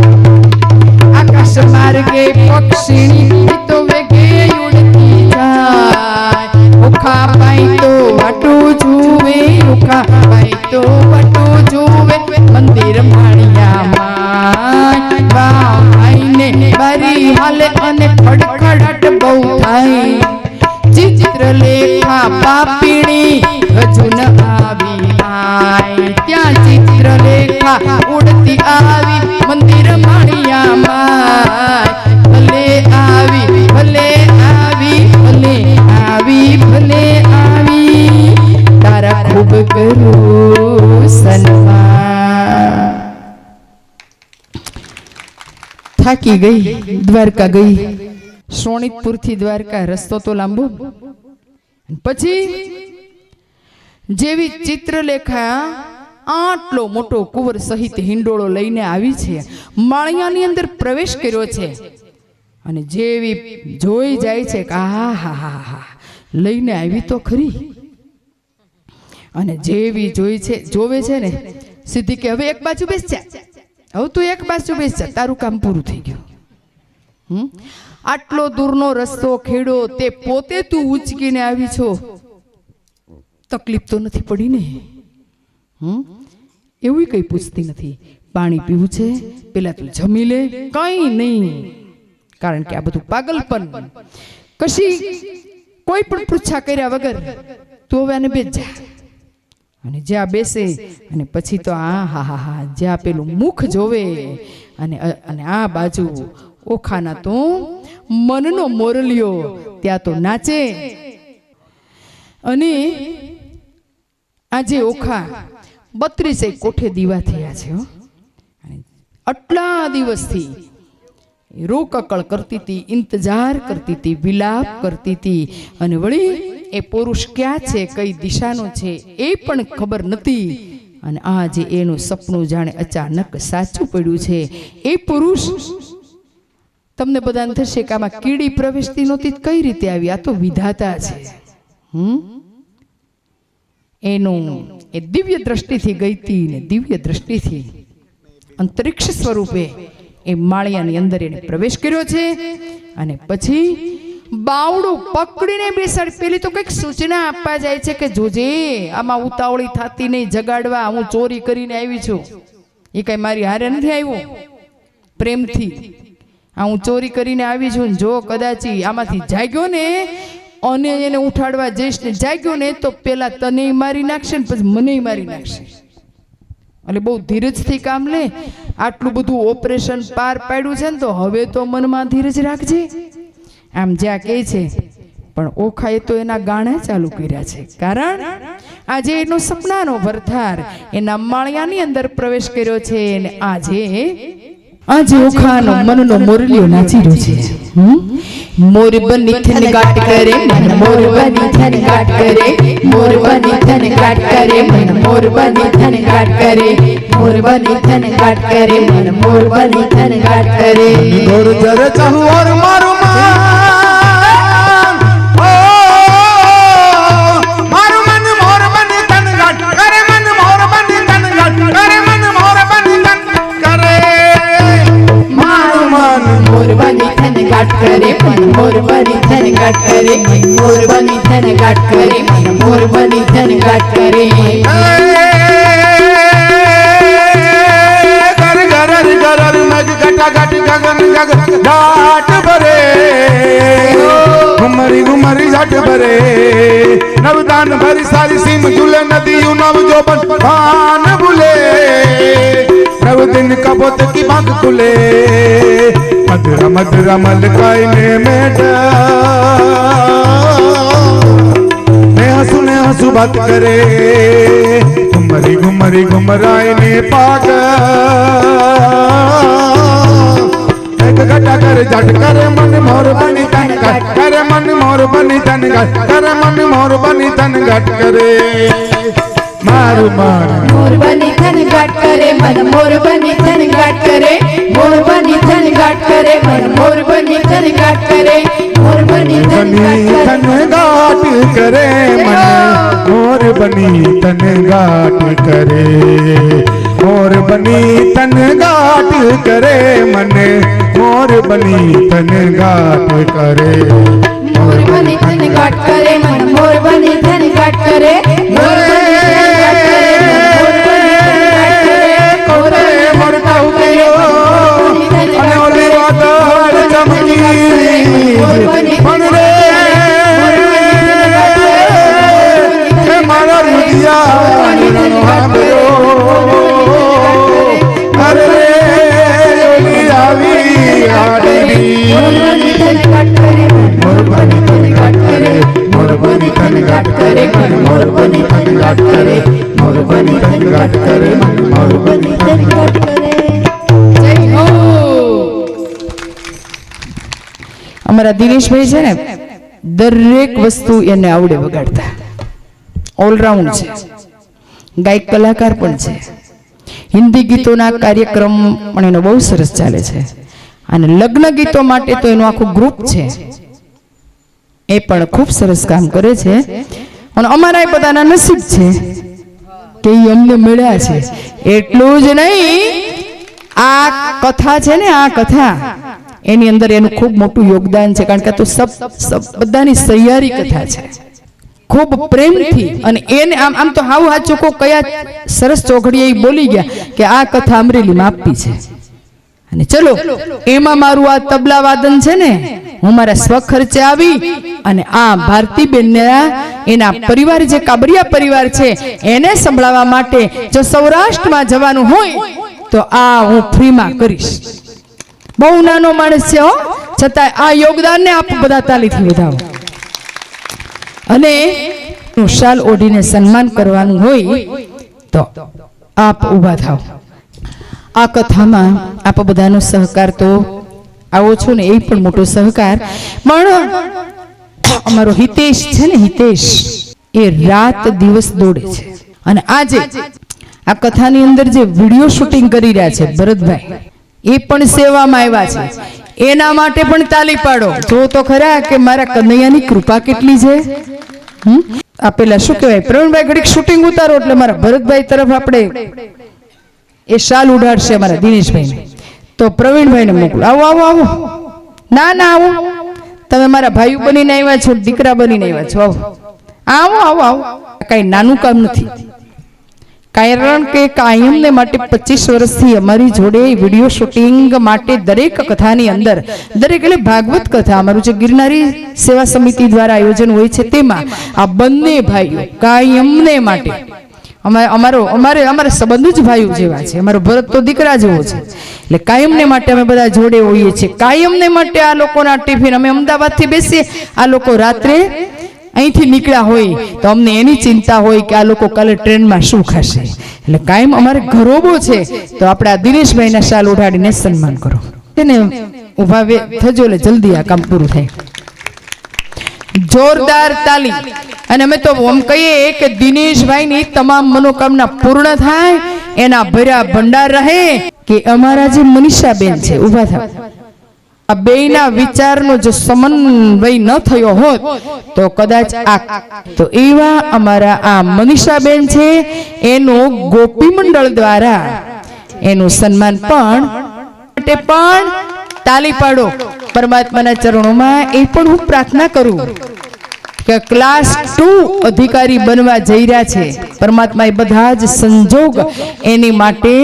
આકાશ માર્ગે પક્ષીણી તો વેગે ઉડતી જાય ઓખા પાઈ તો વાટું જુએ ઓખા પાઈ તો વાટું જુએ મંદિર માળિયામાં ભાઈને બારી હાલે અને ખડખડાટ બહુ થાય ચિત્રલેખા પાપીણી હજુ ન આવી આય ત્યાં ચિત્રલેખા ઉડતી આવી મંદિર માળિયામાં ભલે આવી ભલે આવી ભલે આવી ભલે આવી તારા ખૂબ કરું સન્માન થાકી ગઈ દ્વારકા ગઈ શોણિતપુરથી દ્વારકા રસ્તો તો લાંબો પછી જેવી ચિત્રલેખા આટલો મોટો કુંવર સહિત હિંડોળો લઈને આવી છે માળિયાની અંદર પ્રવેશ કર્યો છે અને જેવી જોઈ જાય છે કે આહા લઈને આવી તો ખરી અને જેવી જોવે છે ને સીધી કે હવે એક બાજુ બેસ જા હવે તું એક બાજુ બેસ જા તારું કામ પૂરું થઈ ગયું આટલો દૂરનો રસ્તો ખેડો તે પોતે તું ઉચકીને આવી છો તકલીફ તો નથી પડી ને એવું કઈ પૂછતી નથી પાણી પીવું છે પેલા તું જમી લે કઈ નહીં કારણ કે આ બધું પાગલપન કશી કોઈ પણ પૃચ્છા કર્યા વગર તું હવે આને બેસ જા અને જ્યાં બેસે અને પછી તો હા જ્યાં પેલું મુખ જોવે અને આ બાજુ ઓખાના તો મનનો મોરલિયો ત્યાં તો નાચે અને આજે ઓખા 32 કોઠે દીવા થયા છે આટલા દિવસથી રોકકળ કરતી હતી ઇંતજાર કરતી હતી વિલાપ કરતી હતી અને વળી એ પુરુષ ક્યાં છે કઈ દિશાનો છે એ પણ ખબર નથી અને આજે એનું સપનું જાણે અચાનક સાચું પડ્યું છે એ પુરુષ તમને બધાને થશે કે આમાં કીડી પ્રવેશતી નહોતી કઈ રીતે આવી આ તો વિધાતા છે એનું એ દિવ્ય દ્રષ્ટિથી ગઈ હતી ને દિવ્ય દ્રષ્ટિથી અંતરિક્ષ સ્વરૂપે એ માળિયાની અંદર એને પ્રવેશ કર્યો છે અને પછી બાવડું પકડીને બેસાડી પેલી તો કઈક સૂચના આપવા જાય છે કે જોજે આમાં ઉતાવળી થાતી નહીં જગાડવા હું ચોરી કરીને આવી છું એ કઈ મારી હારે નથી આવ્યો પ્રેમથી આ હું ચોરી કરીને આવી છું જો કદાચ આમાંથી જાગ્યો ને અને એને ઉઠાડવા જઈશ ને જાગ્યો ને તો પેલા તને મારી નાખશે ને પછી મને મારી નાખશે એટલે બહુ ધીરજથી કામ લે. આટલું બધું ઓપરેશન પાર પાડ્યું છે ને તો હવે તો મનમાં ધીરજ રાખજે. આમ જ્યાં કહે છે પણ ઓખાએ તો એના ગાણા ચાલુ કર્યા છે. કારણ આજે એનો સપનાનો વરથાર એના માળિયાની અંદર પ્રવેશ કર્યો છે અને આજે ઓખાનો મનનો મોરલીઓ નાચી રહ્યો છે. મોર બની થન ગાટ કરે મન, મોર બની થન ગાટ કરે, મોર બની થન ગાટ કરે મન, મોર બની થન ગાટ કરે, મોર બની થન ગાટ કરે મન, મોર બની થન ગાટ કરે. મોર જરે ચાહુ ઓર મારું માન, ઓ મારું મન મોર બની થન ગાટ કરે મન, મોર બની થન ગાટ કરે મન, મોર બની થન કરે. મારું મન મોર બની થન ગાટ કરે મન, મોર બની થન ગાટ કરે મન, મોર બની થન ગાટ કરે મન, મોર બની થન ગાટ કરે. ગર ગર ગર મગ ગટા ગટ ગગન ગગ ઘાટ ભરે, ઘુમરી ઘુમરી ઘાટ ભરે. નવદાન ભરી સારી સીમ ઝૂલે નદીયું નવ જોબન ભાન ભૂલે. નવ દિન કબોત की बाग खुले, मधुरा मधुरा मलकाईने मैं हंसू बात करे. घुमरी घुमरी घुमराईने पाग एक घटा कर जट करे मन मोर बनी तन घट करे मन मोर बनी तन घट करे मन मोर बनी तन घट करे. मारू मान मोर बनी थन गाट करे मन, मोर बनी थन गाट करे, मोर बनी थन गाट करे मन, मोर बनी थन गाट करे, मोर बनी थन गाट करे. मोर बनी तन गाट करे, मोर बनी तन गाट करे मन, मोर बनी तन गाट करे. मोर बनी थन गाट करे मन, मोर बनी थन गाट करे, मोर बनी અમારા દિનેશભાઈ છે ને દરેક વસ્તુ એને આવડે વગાડતા, ઓલરાઉન્ડ છે, ગાયક કલાકાર પણ છે. હિન્દી ગીતોના કાર્યક્રમ પણ એનો બહુ સરસ ચાલે છે અને લગ્ન ગીતો માટે તો એનું આખું ગ્રુપ છે, એ પણ ખૂબ સરસ કામ કરે છે. અને અમારા એ બધાના નસીબ છે કે એ અમને મળ્યા છે. એટલું જ નહીં, આ કથા છે ને, આ કથા એની અંદર એનું ખૂબ મોટું યોગદાન છે. કારણ કે આ તો બધાની સહિયારી કથા છે, ખૂબ પ્રેમથી. અને એને આમ તો હાવ હાચું કો કયા સરસ ચોઘડીએ બોલી ગયા કે આ કથા અમરેલીમાં આપી છે. અને ચલો એમાં મારું આ તબલા વાદન છે ને, હું મારા સ્વખર્ચે આવી અને આ ભારતીબેન એના પરિવાર જે કાબરિયા પરિવાર છે એને સંભળાવવા માટે જો સૌરાષ્ટ્રમાં જવાનું હોય તો આ હું ફ્રીમાં કરીશ. બહુ નાનો માણસ છે હો, છતાં આ યોગદાનને આપ બધા તાલીથી વધાવો. અને શાલ ઓઢીને સન્માન કરવાનું હોય તો આપ ઊભા થાવ. આ કથામાં આપ બધાનો સહકાર તો આવો છો ને, એ પણ મોટો સહકાર. પણ અમારો હિતેશ છે ને, હિતેશ એ રાત દિવસ દોડે છે. અને આજે આ કથાની અંદર જે વિડીયો શૂટિંગ કરી રહ્યા છે ભરતભાઈ, એ પણ સેવામાં આવ્યા છે. એના માટે પણ તાલી પાડો. જો તો ખરા કે મારા કનૈયાની કૃપા કેટલી છે. આ પેલા શું કહેવાય, પ્રવીણભાઈ ઘડીક શૂટિંગ ઉતારો એટલે મારા ભરતભાઈ તરફ આપણે એ શાલ ઉડાડશે અમારા દિનેશભાઈને. તો પ્રવીણભાઈને મોકલો. આવો આવો આવો. ના ના આવો, તમે મારા ભાઈ બનીને આવ્યા છો, દીકરા બનીને આવ્યા છો. આવો આવો આવો આવો. કઈ નાનું કામ નથી. કારણ કે કાયમને માટે 25 વર્ષથી અમારી જોડે વિડીયો શૂટિંગ માટે દરેક કથાની અંદર, દરેક એટલે ભાગવત કથા અમારું જે ગિરનારી સેવા સમિતિ દ્વારા આયોજન હોય છે તેમાં આ બંને ભાઈઓ કાયમને માટે અમારા સંબંધ જ ભાઈઓ જેવા છે. અમારો ભરત તો દીકરા જેવો છે. એટલે કાયમને માટે અમે બધા જોડે હોઈએ છીએ. કાયમને માટે આ લોકોના ટિફિન, અમે અમદાવાદથી બેસીએ, આ લોકો રાત્રે અહીંથી નીકળ્યા હોય તો અમને એની ચિંતા હોય કે આ લોકો કાલે ટ્રેનમાં શું ખાશે. એટલે કાયમ અમારે ઘરોબો છે. તો આપણે આ દિનેશભાઈના શાલ ઉડાડીને સન્માન કરો. એને ઉભા થજો એટલે જલ્દી આ કામ પૂરું થાય. જોરદાર તાલી. અને અમે તો એમ કહીએ કે દિનેશભાઈની તમામ મનોકામના પૂર્ણ થાય, એના ભર્યા ભંડાર રહે. કે અમારા જે મનીષાબેન છે, ઉભા થાવ. આ બેયના વિચારનો જો સમન્વય ન થયો હોત તો કદાચ તો એવા અમારા આ મનીષાબેન છે, એનું ગોપી મંડળ દ્વારા એનું સન્માન પણ તાલી પાડો પરમાત્માના ચરણોમાં. એ પણ હું પ્રાર્થના કરું કે ક્લાસ 2 અધિકારી બનવા જઈ રહ્યા છે. પરમાત્મા એ બધા જ સંજોગ એની માટે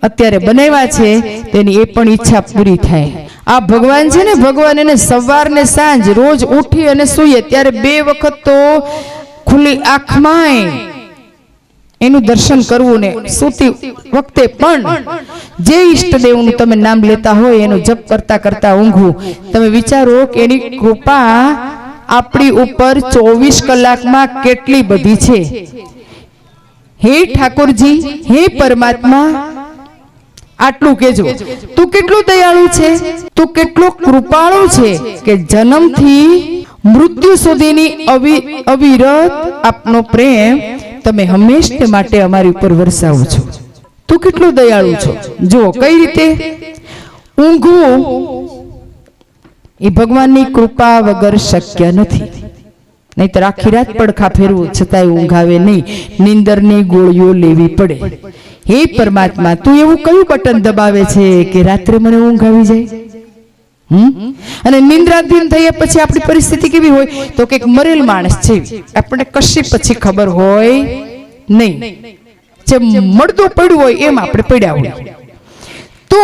અત્યારે બનાવ્યા છે, તેની એ પણ ઈચ્છા પૂરી થાય. આ ભગવાન છે ને, ભગવાન એને સવાર ને સાંજ રોજ ઉઠી અને સૂઈએ ત્યારે 2 વખત તો ખુલ્લી આંખમાં એનું દર્શન કરવું ને સૂતી વખતે પણ જે ઈષ્ટદેવનું તમે નામ લેતા હોય એનો જપ કરતા કરતા ઊંઘવું. તમે વિચારો કે એની કૃપા આપણી ઉપર 24 કલાકમાં કેટલી બધી છે. હે ઠાકોરજી, હે પરમાત્મા, આટલું કેજો, તું કેટલું દયાળુ છે, તું કેટલો કૃપાળુ છે કે જન્મથી મૃત્યુ સુધીની અવિરત આપનો પ્રેમ તમે હંમેશા માટે અમારી ઉપર વરસાવો છો. તું કેટલું દયાળુ છો. જો કઈ રીતે ઊંઘવું એ ભગવાનની કૃપા વગર શક્ય નથી. નહીતર આખી રાત પડખા ફેરવું છતાંય ઊંઘ આવે નહીં, નીંદરની ગોળીઓ લેવી પડે. હે પરમાત્મા, તું એવું કયું બટન દબાવે છે કે રાત્રે મને ઊંઘ આવી જાય? અને નિંદ્રાધીન થઈએ પછી આપણી પરિસ્થિતિ કેવી હોય તો કે મરેલ માણસ છે, આપણને કશી પછી ખબર હોય નહીં. જે મળતું પડ્યું હોય એમ આપણે પડ્યા હોય. તો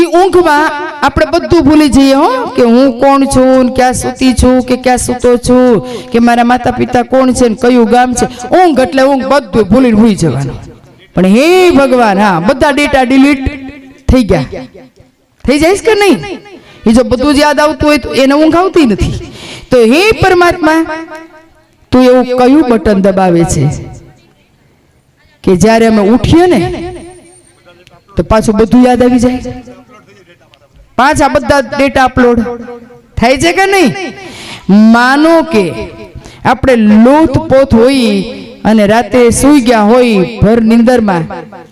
ઈ ઊંઘમાં આપણે બધું ભૂલી જઈએ હો, કે હું કોણ છું, ક્યાં સૂતી છું, કે ક્યાં સૂતો છું, કે મારા માતા પિતા કોણ છે, કયું ગામ છે. ઊંઘ એટલે ઊંઘ બધું ભૂલીને હોઈ જવાનું. પણ હે ભગવાન, હા બધા ડેટા ડિલીટ થઈ ગયા. થઈ જાય કે નહીં? એ જો બધું જ યાદ આવતું હોય તો એને ઊંઘ આવતી નથી. તો હે પરમાત્મા, તું એવું કયું બટન દબાવે છે કે જ્યારે અમે ઉઠીએ ને તો પાછું બધું યાદ આવી જાય? પાછા બધા ડેટા અપલોડ થાય છે કે નહીં? માનો કે આપણે લોથપોથ હોઈ અને રાતે સૂઈ ગયા હોય, ભર નીંદરમાં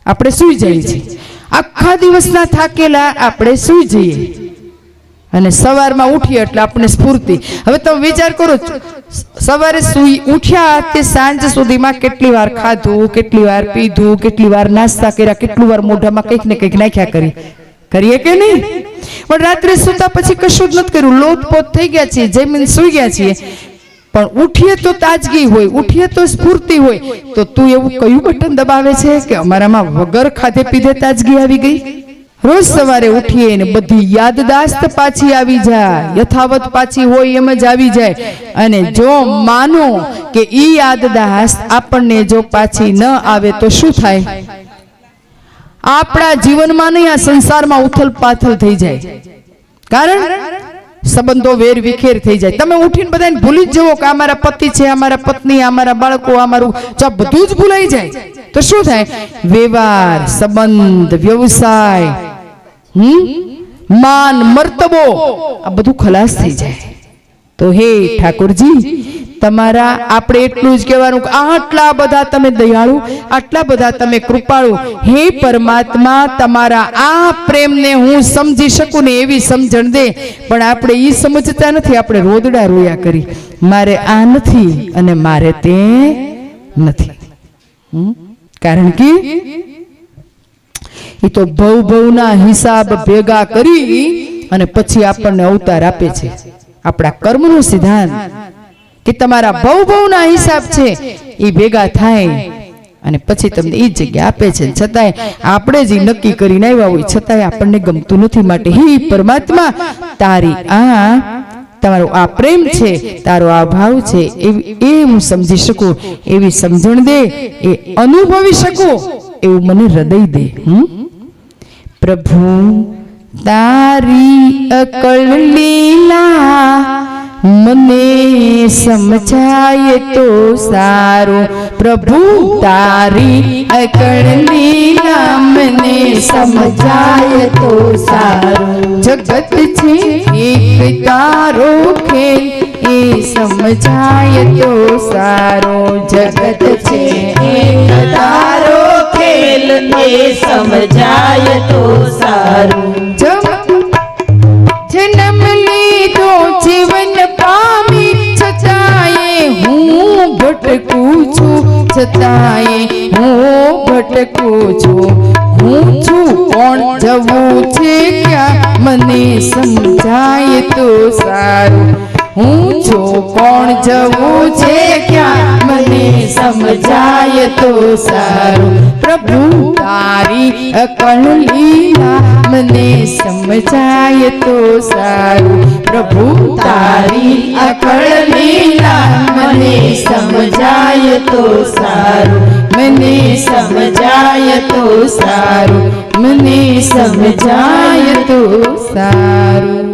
આપણે સૂઈ જઈએ છીએ. આખા દિવસના થાકેલા આપણે સૂઈ જઈએ અને સવારમાં ઉઠીએ એટલે આપણે સ્ફૂર્તિ. હવે તમે વિચાર કરો, સવારે ઉઠ્યા તે સાંજ સુધીમાં કેટલી વાર ખાધું, કેટલી વાર પીધું, કેટલી વાર નાસ્તા કર્યા, કેટલી વાર મોઢામાં કંઈક ને કંઈક નાખ્યા કરીએ કે નહીં? પણ રાત્રે સૂતા પછી કશું જ નથી કર્યું, લોથપોથ થઈ ગયા છીએ, જમીન સૂઈ ગયા છીએ. પણ ઉઠીએ તો તાજગી હોય, ઉઠીએ તો સ્ફૂર્તિ હોય. તો તું એવું કયું બટન દબાવે છે કે અમારામાં વગર ખાધે પીધે તાજગી આવી ગઈ? રોજ સવારે ઉઠીએ ને બધી યાદદાસ્ત પાછી આવી જાય, યથાવત પાછી હોય એમ જ આવી જાય. અને જો માનો કે ઈ યાદદાસ્ત આપણને જો પાછી ન આવે તો શું થાય? આપણા જીવનમાં નહીં, આ સંસારમાં ઉથલ પાથલ થઈ જાય. કારણ સંબંધો વેર વિખેર થઈ જાય. તમે ઉઠીને બધાને ભૂલી જ જવો કે અમારા પતિ છે, અમારા પત્ની, અમારા બાળકો, અમારું, જો બધું જ ભૂલાઈ જાય તો શું થાય? વ્યવહાર, સંબંધ, વ્યવસાય, માન, મર્તબો, આ બધું ખલાસ થઈ જાય. તો હે ઠાકોરજી, તમારા આપણે એટલું જ કહેવાનું કે આટલા બધા તમે દયાળુ, આટલા બધા તમે કૃપાળુ. હે પરમાત્મા, તમારા આ પ્રેમને હું સમજી શકું ને એવી સમજણ દે. પણ આપણે એ સમજતા નથી, આપણે રોદડા રોયા કરી, મારે આ નથી અને મારે તે નથી. કારણ કે એ તો ભવના હિસાબ ભેગા કરી અને પછી આપણને અવતાર આપે છે. આપણા કર્મનો સિદ્ધાંત કે તમારા ભવના હિસાબ છે એ ભેગા થાય અને પછી તમને એ જગ્યા આપે છે. છતાંય આપણે જ નક્કી કરીને આવ્યા હોય છતાંય આપણને ગમતું નથી. માટે હે પરમાત્મા, તારી આ તમારો આ પ્રેમ છે, તારો આ ભાવ છે, એ હું સમજી શકું, એવી સમજણ દે, એ અનુભવી શકું એવું મને હૃદય દે. પ્રભુ તારી અકળ લીલા મને સમજાય તો સારું. પ્રભુ તારી અકળ લીલા મને સમજાય તો સારું. જગત છે એક તારો ખેલ એ સમજાય તો સારો. જગત છે એક તારો ખેલ એ સમજાય તો સારું. જન્મ લીધો જીવન પામી છતાંય હું ભટકું છું, છતાંય હું ભટકું છું. હું છું કોણ, જવું છે ક્યાં, મને સમજાય તો સારું. હું છું કોણ, જવું છે ક્યાં, મને સમજાય તો સારું. પ્રભુ તારી અકળ લીલા મને સમજાય તો સારું. પ્રભુ તારી અકળ લીલા મને સમજાય તો સારું. મને સમજાય તો સારું. મને સમજાય તો સારું.